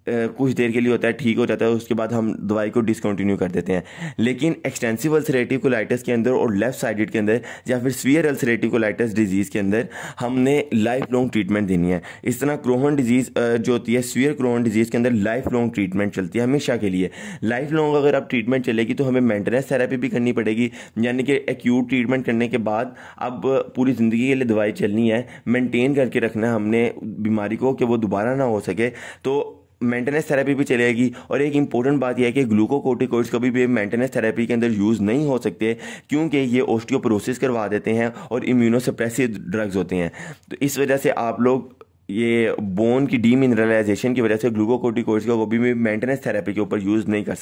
कुछ देर के लिए होता है, ठीक हो जाता है, उसके बाद हम दवाई को डिसकंटिन्यू कर देते हैं। लेकिन एक्सटेंसिव अल्सरेटिव कोलाइटिस के अंदर और लेफ्ट साइडेड के अंदर या फिर सीवियर अल्सरेटिव कोलाइटिस डिजीज़ के अंदर हमने लाइफ लॉन्ग ट्रीटमेंट देनी है। इस तरह क्रोहन डिजीज़ जो होती है, सीवियर क्रोहन डिजीज़ के अंदर लाइफ लॉन्ग ट्रीटमेंट चलती है हमेशा के लिए। लाइफ लॉन्ग अगर आप ट्रीटमेंट चलेगी तो हमें मेंटेनेंस थेरेपी भी करनी पड़ेगी, यानी कि एक्यूट ट्रीटमेंट करने के बाद अब पूरी ज़िंदगी के लिए दवाई चलनी है, मेंटेन करके रखना है हमने बीमारी को कि वो दोबारा ना हो सके। तो मेंटेनेंस थेरेपी भी चलेगी। और एक इंपॉर्टेंट बात यह है कि ग्लूकोकोर्टिकोइड्स कभी भी मेंटेनेंस थेरेपी के अंदर यूज़ नहीं हो सकते, क्योंकि ये ऑस्टियोपोरोसिस करवा देते हैं और इम्यूनोसप्रेसिव ड्रग्स होते हैं। तो इस वजह से आप लोग ये बोन की डीमिनरलाइजेशन की वजह से ग्लूकोकोर्टिकोइड्स का वो भी मेंटेनेंस थेरेपी के ऊपर यूज़ नहीं कर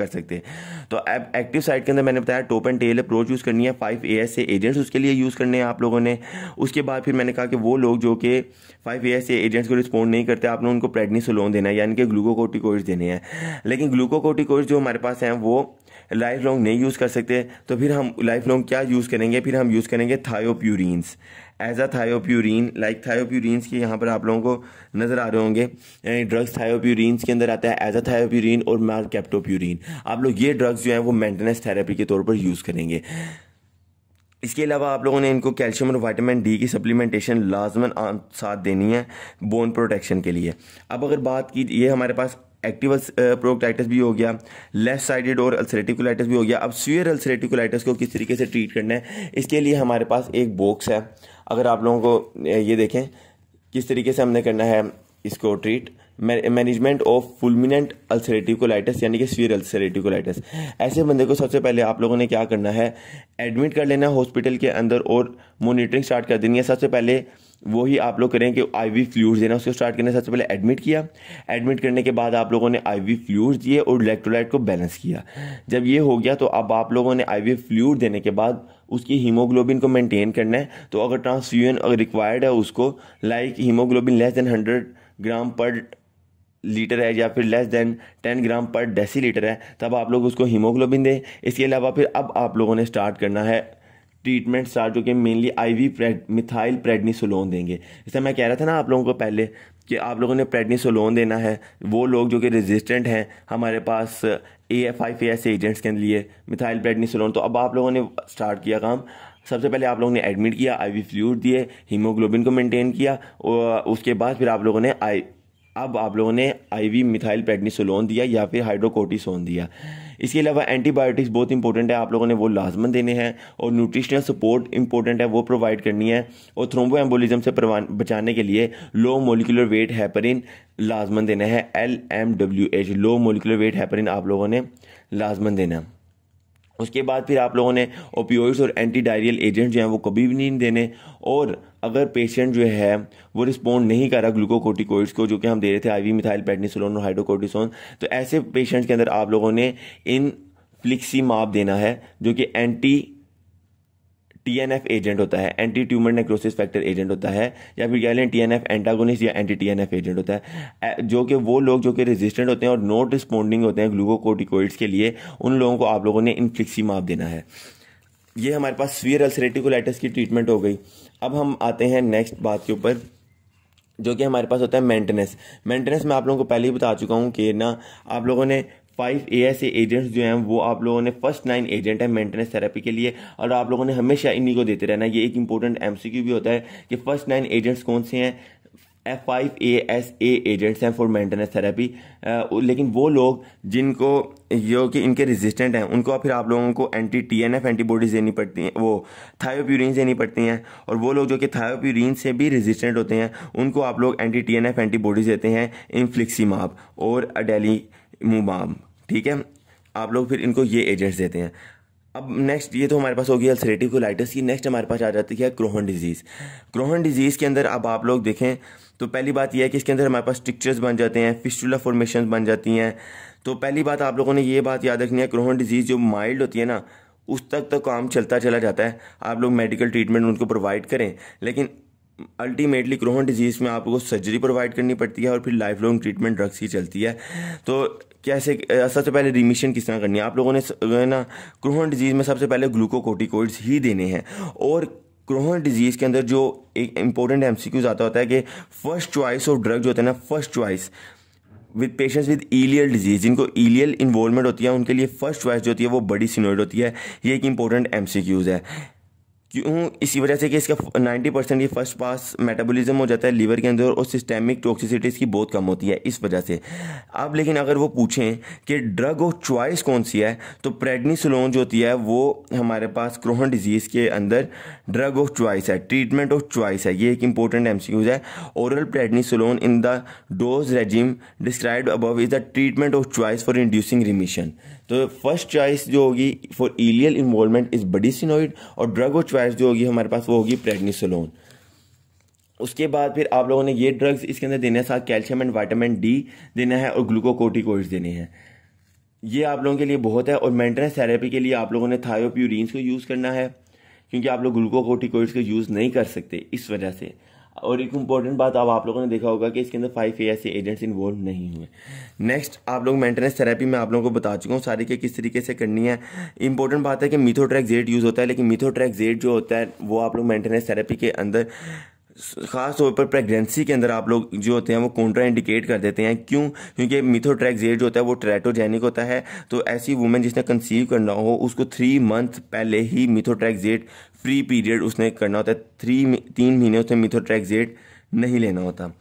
सकते। तो अब एक्टिव साइड के अंदर मैंने बताया top and tail approach use करनी है, 5-ASA एजेंट्स उसके लिए यूज़ करने हैं आप लोगों ने। उसके बाद फिर मैंने कहा कि वो लोग जो कि 5-ASA एजेंट्स को रिस्पॉन्ड नहीं करते, आपने उनको प्रेडनिसोलोन देना है, यानी कि ग्लूकोकोर्टिकोइड्स देने हैं। लेकिन ग्लूकोकोर्टिकोइड्स जो हमारे पास हैं वो लाइफ लॉन्ग नहीं यूज़ कर सकते, तो फिर हम लाइफ लॉन्ग क्या यूज़ करेंगे, फिर हम यूज़ करेंगे थायोप्यूरिन्स एज अ थायोप्यूरिन। लाइक थायोप्यूरिन्स की यहाँ पर आप लोगों को नज़र आ रहे होंगे ड्रग्स, थायोप्यूरिन्स के अंदर आता है एज अ थायोप्यूरिन और मार्केप्टोप्यूरिन। आप लोग ये ड्रग्स जो हैं वो मेंटेनेंस थेरेपी के तौर पर यूज़ करेंगे। इसके अलावा आप लोगों ने इनको कैल्शियम और विटामिन डी की सप्लीमेंटेशन लाजमन साथ देनी है बोन प्रोटेक्शन के लिए। अब अगर बात की, ये हमारे पास एक्टिव प्रोक्टाइटिस भी हो गया, लेफ्ट साइडेड और अल्सरेटिव कोलाइटिस भी हो गया। अब सीवियर अल्सरेटिव कोलाइटिस को किस तरीके से ट्रीट करना है, इसके लिए हमारे पास एक बॉक्स है। अगर आप लोगों को ये देखें किस तरीके से हमने करना है इसको treat, management of fulminant ulcerative colitis यानी कि सीवियर अल्सरेटिव कोलाइटिस। ऐसे बंदे को सबसे पहले आप लोगों ने क्या करना है, एडमिट कर लेना हॉस्पिटल के अंदर और मॉनिटरिंग स्टार्ट कर देनी है। सबसे पहले वही आप लोग करें कि IV फ्लूइड्स देना, उसको स्टार्ट करने से सबसे पहले एडमिट किया। एडमिट करने के बाद आप लोगों ने IV फ्लूइड्स दिए और इलेक्ट्रोलाइट को बैलेंस किया। जब ये हो गया तो अब आप लोगों ने IV फ्लूइड देने के बाद उसकी हीमोग्लोबिन को मेंटेन करना है। तो अगर ट्रांसफ्यूजन अगर रिक्वायर्ड है उसको, लाइक हीमोग्लोबिन लेस देन 100 ग्राम पर लीटर है या फिर लेस देन 10 ग्राम पर डेसीलीटर है, तब आप लोग उसको हीमोग्लोबिन दें। इसके अलावा फिर अब आप लोगों ने स्टार्ट करना है ट्रीटमेंट स्टार्ट जो कि मेनली आईवी मिथाइल प्रेडनिसोलोन देंगे। जैसे मैं कह रहा था ना आप लोगों को पहले कि आप लोगों ने प्रेडनिसोलोन देना है, वो लोग जो कि रेजिस्टेंट हैं हमारे पास AF5AS एजेंट्स के लिए मिथाइल प्रेडनिसोलोन। तो अब आप लोगों ने स्टार्ट किया काम। सबसे पहले आप लोगों ने एडमिट किया, आईवी फ्लूइड दिए, हीमोग्लोबिन को मेंटेन किया, और उसके बाद फिर आप लोगों ने आईवी मिथाइल प्रेडनिसोलोन दिया या फिर हाइड्रोकोर्टिसोन दिया। इसके अलावा एंटीबायोटिक्स बहुत इंपॉर्टेंट है, आप लोगों ने वो लाजमन देने हैं, और न्यूट्रिशनल सपोर्ट इंपॉर्टेंट है, वो प्रोवाइड करनी है। और थ्रोम्बोएम्बोलिज्म से बचाने के लिए लो मोलिकुलर वेट हेपरिन लाजमन देना है, LMWH low molecular weight heparin आप लोगों ने लाजमन देना है। उसके बाद फिर आप लोगों ने ओपियोइड्स और एंटी डायरियल एजेंट जो हैं वो कभी भी नहीं देने। और अगर पेशेंट जो है वो रिस्पॉन्ड नहीं कर रहा ग्लूकोकोर्टिकोइड्स को जो कि हम दे रहे थे आईवी मिथाइल प्रेडनिसोलोन और हाइड्रोकोर्टिसोन, तो ऐसे पेशेंट्स के अंदर आप लोगों ने इनफ्लिक्सीमाब देना है जो कि एंटी TNF एजेंट होता है, anti tumour necrosis factor agent होता है, या फिर कह लें TNF एंटागोनिस्ट या एंटी TNF एजेंट होता है, जो कि वो लोग जो कि रेजिस्टेंट होते हैं और नॉट रिस्पॉन्डिंग होते हैं ग्लूकोकोर्टिकोइड्स के लिए, उन लोगों को आप लोगों ने इनफ्लिक्सीमाब देना है। ये हमारे पास सीवियर अल्सरेटिव कोलाइटिस की ट्रीटमेंट हो गई। अब हम आते हैं नेक्स्ट बात के ऊपर जो कि हमारे पास होता है मेंटेनेंस। मेंटेनेंस मैं आप लोगों को पहले ही बता चुका हूँ कि ना आप लोगों ने 5 ASA एजेंट्स जो हैं वो आप लोगों ने फर्स्ट 9 एजेंट है मेंटेनेंस थेरेपी के लिए, और आप लोगों ने हमेशा इन्हीं को देते रहना। ये एक इंपॉर्टेंट MCQ भी होता है कि फर्स्ट 9 एजेंट्स कौन से हैं, F5ASA एजेंट्स हैं फॉर मेंटेनेंस थेरेपी। लेकिन वो लोग जिनको जो कि इनके रेजिस्टेंट हैं उनको फिर आप लोगों को एंटी TNF एंटीबॉडीज देनी पड़ती हैं, वो थायोप्यूरिन देनी पड़ती हैं। और वो लोग जो कि थायोप्यूरिन से भी रेजिस्टेंट होते हैं उनको आप लोग एंटी TNF एंटीबॉडीज देते हैं, इनफ्लिक्सीमाब और अडेलीमुमाब। ठीक है, आप लोग फिर इनको ये एजेंट्स देते हैं। अब नेक्स्ट ये तो हमारे पास हो गया अल्सरेटिव कोलाइटिस की। नेक्स्ट हमारे पास आ जाती है क्रोहन डिजीज़। क्रोहन डिजीज़ के अंदर अब आप लोग देखें तो पहली बात यह है कि इसके अंदर हमारे पास स्ट्रिक्चर्स बन जाते हैं, फिस्टुला फॉर्मेशन बन जाती हैं। तो पहली बात आप लोगों ने ये बात याद रखनी है, क्रोहन डिजीज़ जो माइल्ड होती है ना उस तक तो काम चलता चला जाता है, आप लोग मेडिकल ट्रीटमेंट उनको प्रोवाइड करें, लेकिन अल्टीमेटली क्रोहन डिजीज़ में आपको सर्जरी प्रोवाइड करनी पड़ती है और फिर लाइफ लॉन्ग ट्रीटमेंट ड्रग्स ही चलती है। तो कैसे, सबसे पहले रिमिशन किस तरह करनी है, आप लोगों ने ना क्रोहन डिजीज़ में सबसे पहले ग्लूकोकोर्टिकोइड्स ही देने हैं। और क्रोहन डिजीज़ के अंदर जो एक इंपॉर्टेंट MCQ आता होता है कि फर्स्ट चॉइस ऑफ ड्रग जो होता है ना, first choice with patients with ileal disease, जिनको इलियल इन्वॉल्वमेंट होती है उनके लिए फर्स्ट चॉइस जो होती है वो बड़ी सिनोइड होती है। ये एक इंपॉर्टेंट MCQ है। क्यों? इसी वजह से कि इसका 90% ये फर्स्ट पास मेटाबॉलिज्म हो जाता है लीवर के अंदर और सिस्टेमिक टॉक्सिसिटीज़ की बहुत कम होती है इस वजह से। अब लेकिन अगर वो पूछें कि ड्रग ऑफ चॉइस कौन सी है, तो प्रेडनिसोलोन जो होती है वो हमारे पास क्रोहन डिजीज़ के अंदर ड्रग ऑफ चॉइस है, ट्रीटमेंट ऑफ चॉइस है। ये एक इंपॉर्टेंट MCQ है। Oral prednisolone in the dose regime described above is the treatment of choice for inducing remission. तो फर्स्ट चॉइस जो होगी फॉर इलियल इन्वॉल्वमेंट इज बडी सिनोइड, और ड्रग ऑफ चॉइस जो होगी हमारे पास वो होगी प्रेडनिसोलोन। उसके बाद फिर आप लोगों ने ये ड्रग्स इसके अंदर देने हैं, साथ कैल्शियम एंड विटामिन D देना है और ग्लूकोकोर्टिकोइड्स देने हैं। ये आप लोगों के लिए बहुत है। और मेंटेनेंस थेरेपी के लिए आप लोगों ने थायोप्यूरिन्स को यूज़ करना है क्योंकि आप लोग ग्लूकोकोर्टिकोइड्स को यूज़ नहीं कर सकते इस वजह से। और एक इंपॉर्टेंट बात अब आप लोगों ने देखा होगा कि इसके अंदर 5 ASA एजेंट्स इन्वॉल्व नहीं हुए। नेक्स्ट आप लोग मेंटेनेंस थेरेपी में आप लोगों को बता चुका हूँ सारी के किस तरीके से करनी है। इंपॉर्टेंट बात है कि मीथोट्रेक्सेट यूज़ होता है, लेकिन मीथोट्रेक्सेट जो होता है वो आप लोग मेंटेनेंस थेरेपी के अंदर खास तौर पर प्रेगनेंसी के अंदर आप लोग जो होते हैं वो कॉन्ट्रा इंडिकेट कर देते हैं। क्यों? क्योंकि मीथोट्रेक्सेट जो होता है वो टेराटोजेनिक होता है। तो ऐसी वुमेन जिसने कंसीव करना हो उसको 3 मंथ पहले ही मीथोट्रेक्सेट फ्री पीरियड उसने करना होता है, 3 महीने उसने मीथोट्रेक्सेट नहीं लेना होता।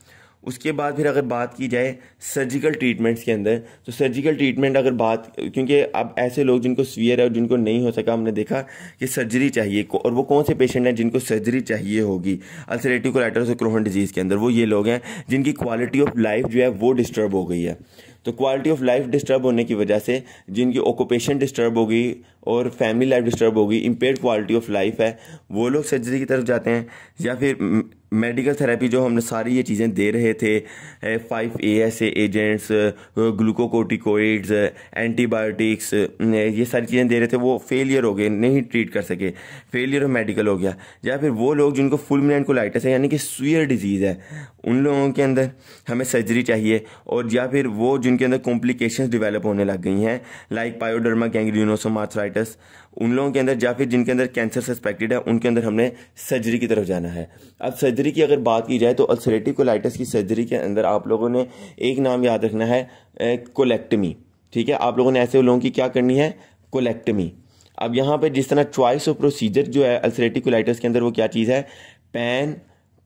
उसके बाद फिर अगर बात की जाए सर्जिकल ट्रीटमेंट्स के अंदर, तो सर्जिकल ट्रीटमेंट अगर बात, क्योंकि अब ऐसे लोग जिनको सीवियर है और जिनको नहीं हो सका, हमने देखा कि सर्जरी चाहिए, और वो कौन से पेशेंट हैं जिनको सर्जरी चाहिए होगी अल्सरेटिव कोलाइटिस और क्रोहन डिजीज़ के अंदर, वो ये लोग हैं जिनकी क्वालिटी ऑफ लाइफ जो है वो डिस्टर्ब हो गई है। तो क्वालिटी ऑफ लाइफ डिस्टर्ब होने की वजह से जिनकी ऑक्यूपेशन डिस्टर्ब होगी और फैमिली लाइफ डिस्टर्ब होगी, इम्पेयर्ड क्वालिटी ऑफ लाइफ है, वो लोग सर्जरी की तरफ जाते हैं। या फिर मेडिकल थेरेपी जो हमने सारी ये चीज़ें दे रहे थे, 5 ASA एजेंट्स, ग्लूकोकोर्टिकोइड्स, एंटीबायोटिक्स, ये सारी चीज़ें दे रहे थे, वो फेलियर हो गए, नहीं ट्रीट कर सके, फेलियर ऑफ मेडिकल हो गया। या फिर वो लोग जिनको फुलमिनेंट कोलाइटिस है यानी कि सीवियर डिजीज़ है, उन लोगों के अंदर हमें सर्जरी चाहिए। और या फिर वो जिनके अंदर कॉम्प्लिकेशंस डेवलप होने लग गई हैं लाइक पायोडर्मा गैंग्रीनोसोम आर्थराइटिस कोलाइटिस उन लोगों के अंदर, या फिर जिनके अंदर कैंसर सस्पेक्टेड है उनके अंदर हमने सर्जरी की तरफ जाना है। अब सर्जरी की अगर बात की जाए तो अल्सरेटिव कोलाइटिस की सर्जरी के अंदर आप लोगों ने एक नाम याद रखना है, कोलेक्टमी। ठीक है, आप लोगों ने ऐसे लोगों की क्या करनी है, कोलेक्टमी। अब यहाँ पे जिस तरह चॉइस ऑफ प्रोसीजर जो है अल्सरेटिव कोलाइटिस के अंदर वो क्या चीज़ है, पैन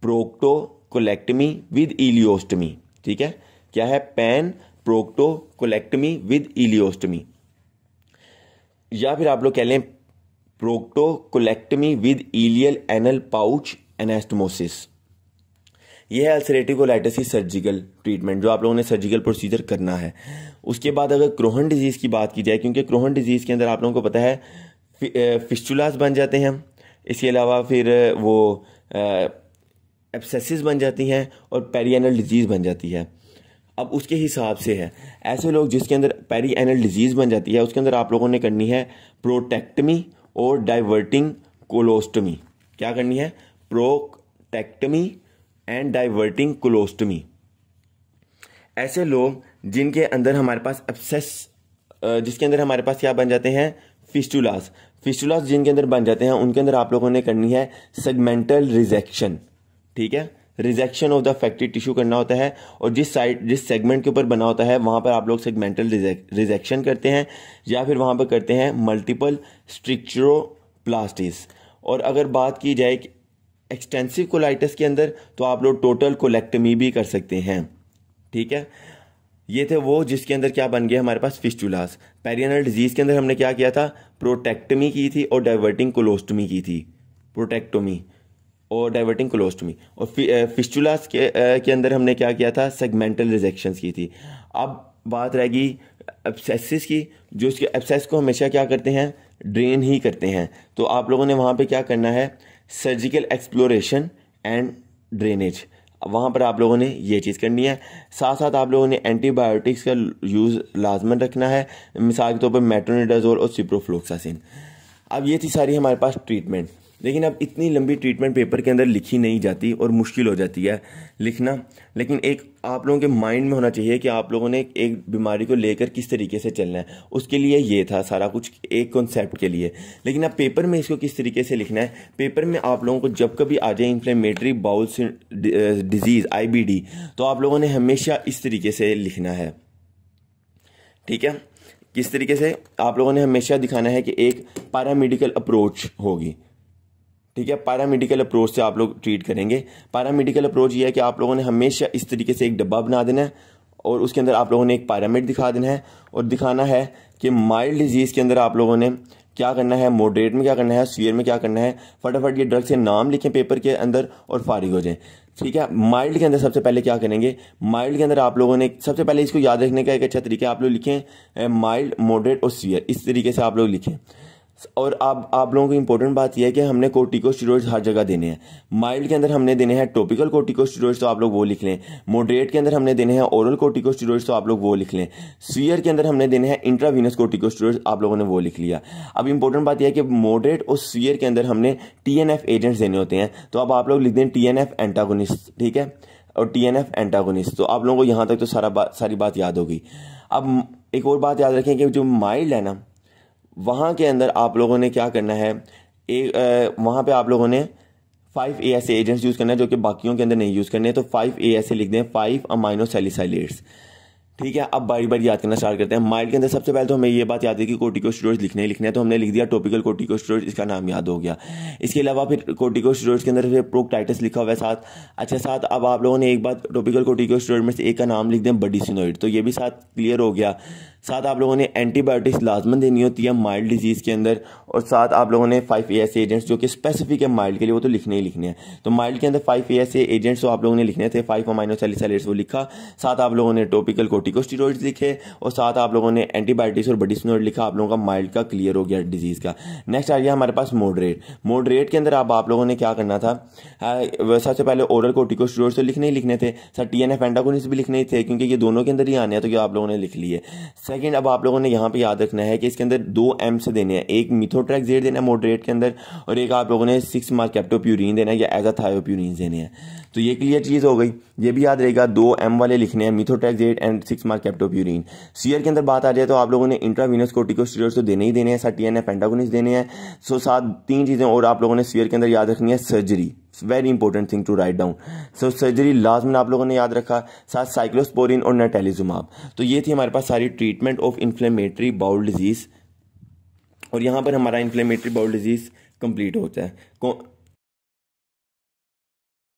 प्रोक्टोकोलेक्टमी विद इलियोस्टमी। ठीक है, क्या है, पैन प्रोक्टोकोलेक्टमी विद इलियोस्टमी, या फिर आप लोग कह लें proctocolectomy with ileal anal pouch anastomosis. यह है अल्सरेटिव कोलाइटिस की सर्जिकल ट्रीटमेंट जो आप लोगों ने सर्जिकल प्रोसीजर करना है। उसके बाद अगर क्रोहन डिजीज़ की बात की जाए, क्योंकि क्रोहन डिजीज़ के अंदर आप लोगों को पता है फिस्टुलास बन जाते हैं, इसके अलावा फिर वो एब्सेसिस बन जाती हैं और पेरिएनल डिजीज़ बन जाती है। अब उसके हिसाब से है, ऐसे लोग जिसके अंदर पेरिएनल डिजीज़ बन जाती है उसके अंदर आप लोगों ने करनी है प्रोटेक्टमी और डाइवर्टिंग कोलोस्टमी। क्या करनी है, प्रोटेक्टमी एंड डाइवर्टिंग कोलोस्टमी। ऐसे लोग जिनके अंदर हमारे पास एब्सेस, जिसके अंदर हमारे पास क्या बन जाते हैं, फिस्टुलास जिनके अंदर बन जाते हैं उनके अंदर आप लोगों ने करनी है सेगमेंटल रिजेक्शन। ठीक है, rejection of the affected tissue करना होता है, और जिस सेगमेंट के ऊपर बना होता है वहां पर आप लोग सेगमेंटल रिजेक्शन करते हैं, या फिर वहां पर करते हैं मल्टीपल स्ट्रिक्चरोप्लास्टिस। और अगर बात की जाए एक्सटेंसिव कोलाइटिस के अंदर तो आप लोग टोटल कोलेक्टमी भी कर सकते हैं। ठीक है, ये थे वो जिसके अंदर क्या बन गया हमारे पास, फिस्टुलास। पेरिएनल डिजीज के अंदर हमने क्या किया था, प्रोटेक्टमी की थी और डाइवर्टिंग कोलोस्टमी की थी, प्रोटेक्टोमी और डाइवर्टिंग कोलोस्टमी। और फिस्टुलास के अंदर हमने क्या किया था, सेगमेंटल रिजेक्शंस की थी। अब बात रहेगी एब्सेसिस की, जो उसके एब्सेस को हमेशा क्या करते हैं, ड्रेन ही करते हैं। तो आप लोगों ने वहाँ पे क्या करना है, सर्जिकल एक्सप्लोरेशन एंड ड्रेनेज, वहाँ पर आप लोगों ने ये चीज़ करनी है। साथ साथ आप लोगों ने एंटीबायोटिक्स का यूज़ लाजमन रखना है, मिसाल के तौर पर मेट्रोनिडाजोल और सिप्रोफ्लोक्सासिन। अब ये थी सारी हमारे पास ट्रीटमेंट, लेकिन अब इतनी लंबी ट्रीटमेंट पेपर के अंदर लिखी नहीं जाती और मुश्किल हो जाती है लिखना। लेकिन एक आप लोगों के माइंड में होना चाहिए कि आप लोगों ने एक बीमारी को लेकर किस तरीके से चलना है, उसके लिए ये था सारा कुछ एक कॉन्सेप्ट के लिए। लेकिन अब पेपर में इसको किस तरीके से लिखना है, पेपर में आप लोगों को जब कभी आ जाए इन्फ्लेमेटरी बाउल डिजीज़ IBD, तो आप लोगों ने हमेशा इस तरीके से लिखना है। ठीक है, किस तरीके से आप लोगों ने हमेशा दिखाना है कि एक पैरामेडिकल अप्रोच होगी। ठीक है, पैरामेडिकल अप्रोच से आप लोग ट्रीट करेंगे। पैरामेडिकल अप्रोच ये है कि आप लोगों ने हमेशा इस तरीके से एक डब्बा बना देना है और उसके अंदर आप लोगों ने एक पैरामिड दिखा देना है और दिखाना है कि माइल्ड डिजीज़ के अंदर आप लोगों ने क्या करना है, मॉडरेट में क्या करना है, सीवियर में क्या करना है। फटाफट ये ड्रग से नाम लिखें पेपर के अंदर और फारिग हो जाएं। ठीक है, माइल्ड के अंदर सबसे पहले क्या करेंगे, माइल्ड के अंदर आप लोगों ने सबसे पहले इसको याद रखने का एक अच्छा तरीका आप लोग लिखें माइल्ड, मॉडरेट और सीवियर, इस तरीके से आप लोग लिखें। और आप लोगों को इंपॉर्टेंट बात यह है कि हमने कोर्टिकोस्टेरॉइड्स हर जगह देने हैं। माइल्ड के अंदर हमने देने हैं टॉपिकल कोर्टिकोस्टेरॉइड्स, तो आप लोग वो लिख लें। मॉडरेट के अंदर हमने देने हैं ओरल कोर्टिकोस्टेरॉइड्स, तो आप लोग वो लिख लें। सीवियर के अंदर हमने देने हैं इंट्रावीनस कोर्टिकोस्टेरॉइड्स, आप लोगों ने वो लिख लिया। अब इंपॉर्टेंट बात यह है कि मॉडरेट और सीवियर के अंदर हमने TNF एजेंट्स देने होते हैं, तो अब आप लोग लिख दें TNF एंटागोनिस्ट। ठीक है, और TNF एंटागोनिस्ट, तो आप लोगों को यहाँ तक तो सारी बात याद होगी। अब एक और बात याद रखें कि जो माइल्ड है ना, वहाँ के अंदर आप लोगों ने क्या करना है, वहाँ पे आप लोगों ने 5 ASA एजेंट्स यूज़ करना है जो कि बाकियों के अंदर नहीं यूज़ करने हैं। तो 5 ASA लिख दें, 5 अमाइनो सैलिसाइलेट्स। ठीक है, अब बारी बारी याद करना स्टार्ट करते हैं। माइल्ड के अंदर सबसे पहले तो हमें ये बात याद है कि कोर्टिकोस्टेरॉइड्स लिखने है, तो हमने लिख दिया टॉपिकल कोर्टिकोस्टेरॉइड्स, इसका नाम याद हो गया। इसके अलावा फिर कोर्टिकोस्टेरॉइड्स के अंदर फिर प्रोक्टाइटिस लिखा हुआ है साथ। अच्छा, साथ अब आप लोगों ने एक बात टॉपिकल कोर्टिकोस्टेरॉइड में से एक का नाम लिख दें बडिसिनोइड, तो ये भी साथ क्लियर हो गया। साथ आप लोगों ने एंटीबायोटिक्स लाजमन देनी होती है माइल्ड डिजीज़ के अंदर, और साथ आप लोगों ने 5 ASA एजेंट्स जो कि स्पेसिफिक है माइल्ड के लिए, वो तो लिखने ही लिखने हैं। तो माइल्ड के अंदर 5 ASA एजेंट्स तो आप लोगों ने लिखने थे, 5 अमाइनो सैलिसाइलेट्स वो लिखा। साथ आप लोगों ने टॉपिकल कोर्टिकोस्टेरॉइड्स लिखे, और साथ आप लोगों ने एंटीबायोटिक्स और बडिसिनोइड लिखा। आप लोगों का माइल्ड का क्लियर हो गया डिजीज़ का। नेक्स्ट आ गया हमारे पास मॉडरेट के अंदर आप लोगों ने क्या करना था, सबसे पहले ओरल कोर्टिकोस्टेरॉइड्स तो लिखने ही लिखने थे, सर TNF एंटागोनिस्ट भी लिखने ही थे, क्योंकि ये दोनों के अंदर ही आने हैं, तो ये आप लोगों ने लिख लिए। सेकंड, अब आप लोगों ने यहाँ पे याद रखना है कि इसके अंदर 2 एम से देने हैं, एक मिथोट्रैक्सेट देना है मॉडरेट के अंदर, और एक आप लोगों ने 6 मार्क कैप्टोप्यूरिन देना है या एजाथायोप्यूरिन देने हैं। तो ये क्लियर चीज़ हो गई, ये भी याद रहेगा, 2 एम वाले लिखने हैं, मिथोट्रैक्सेट एंड 6 मार्क कैप्टोप्यूरिन। सीयर के अंदर बात आ जाए तो आप लोगों ने इंट्रावीनस कोर्टिकोस्टेरॉइड्स तो देने ही देने हैं, सटियन है, पेंटागोनिस्ट देने हैं। सो साथ 3 चीज़ें और आप लोगों ने सीयर के अंदर याद रखनी है, surgery, very important thing to write down. So surgery लाजमन आप लोगों ने याद रखा, साथ साइक्लोस्पोरिन और नेटेलिजुमाब। तो ये थी हमारे पास सारी treatment of inflammatory bowel disease, और यहाँ पर हमारा इन्फ्लेमेटरी बाउल डिजीज कंप्लीट होता है।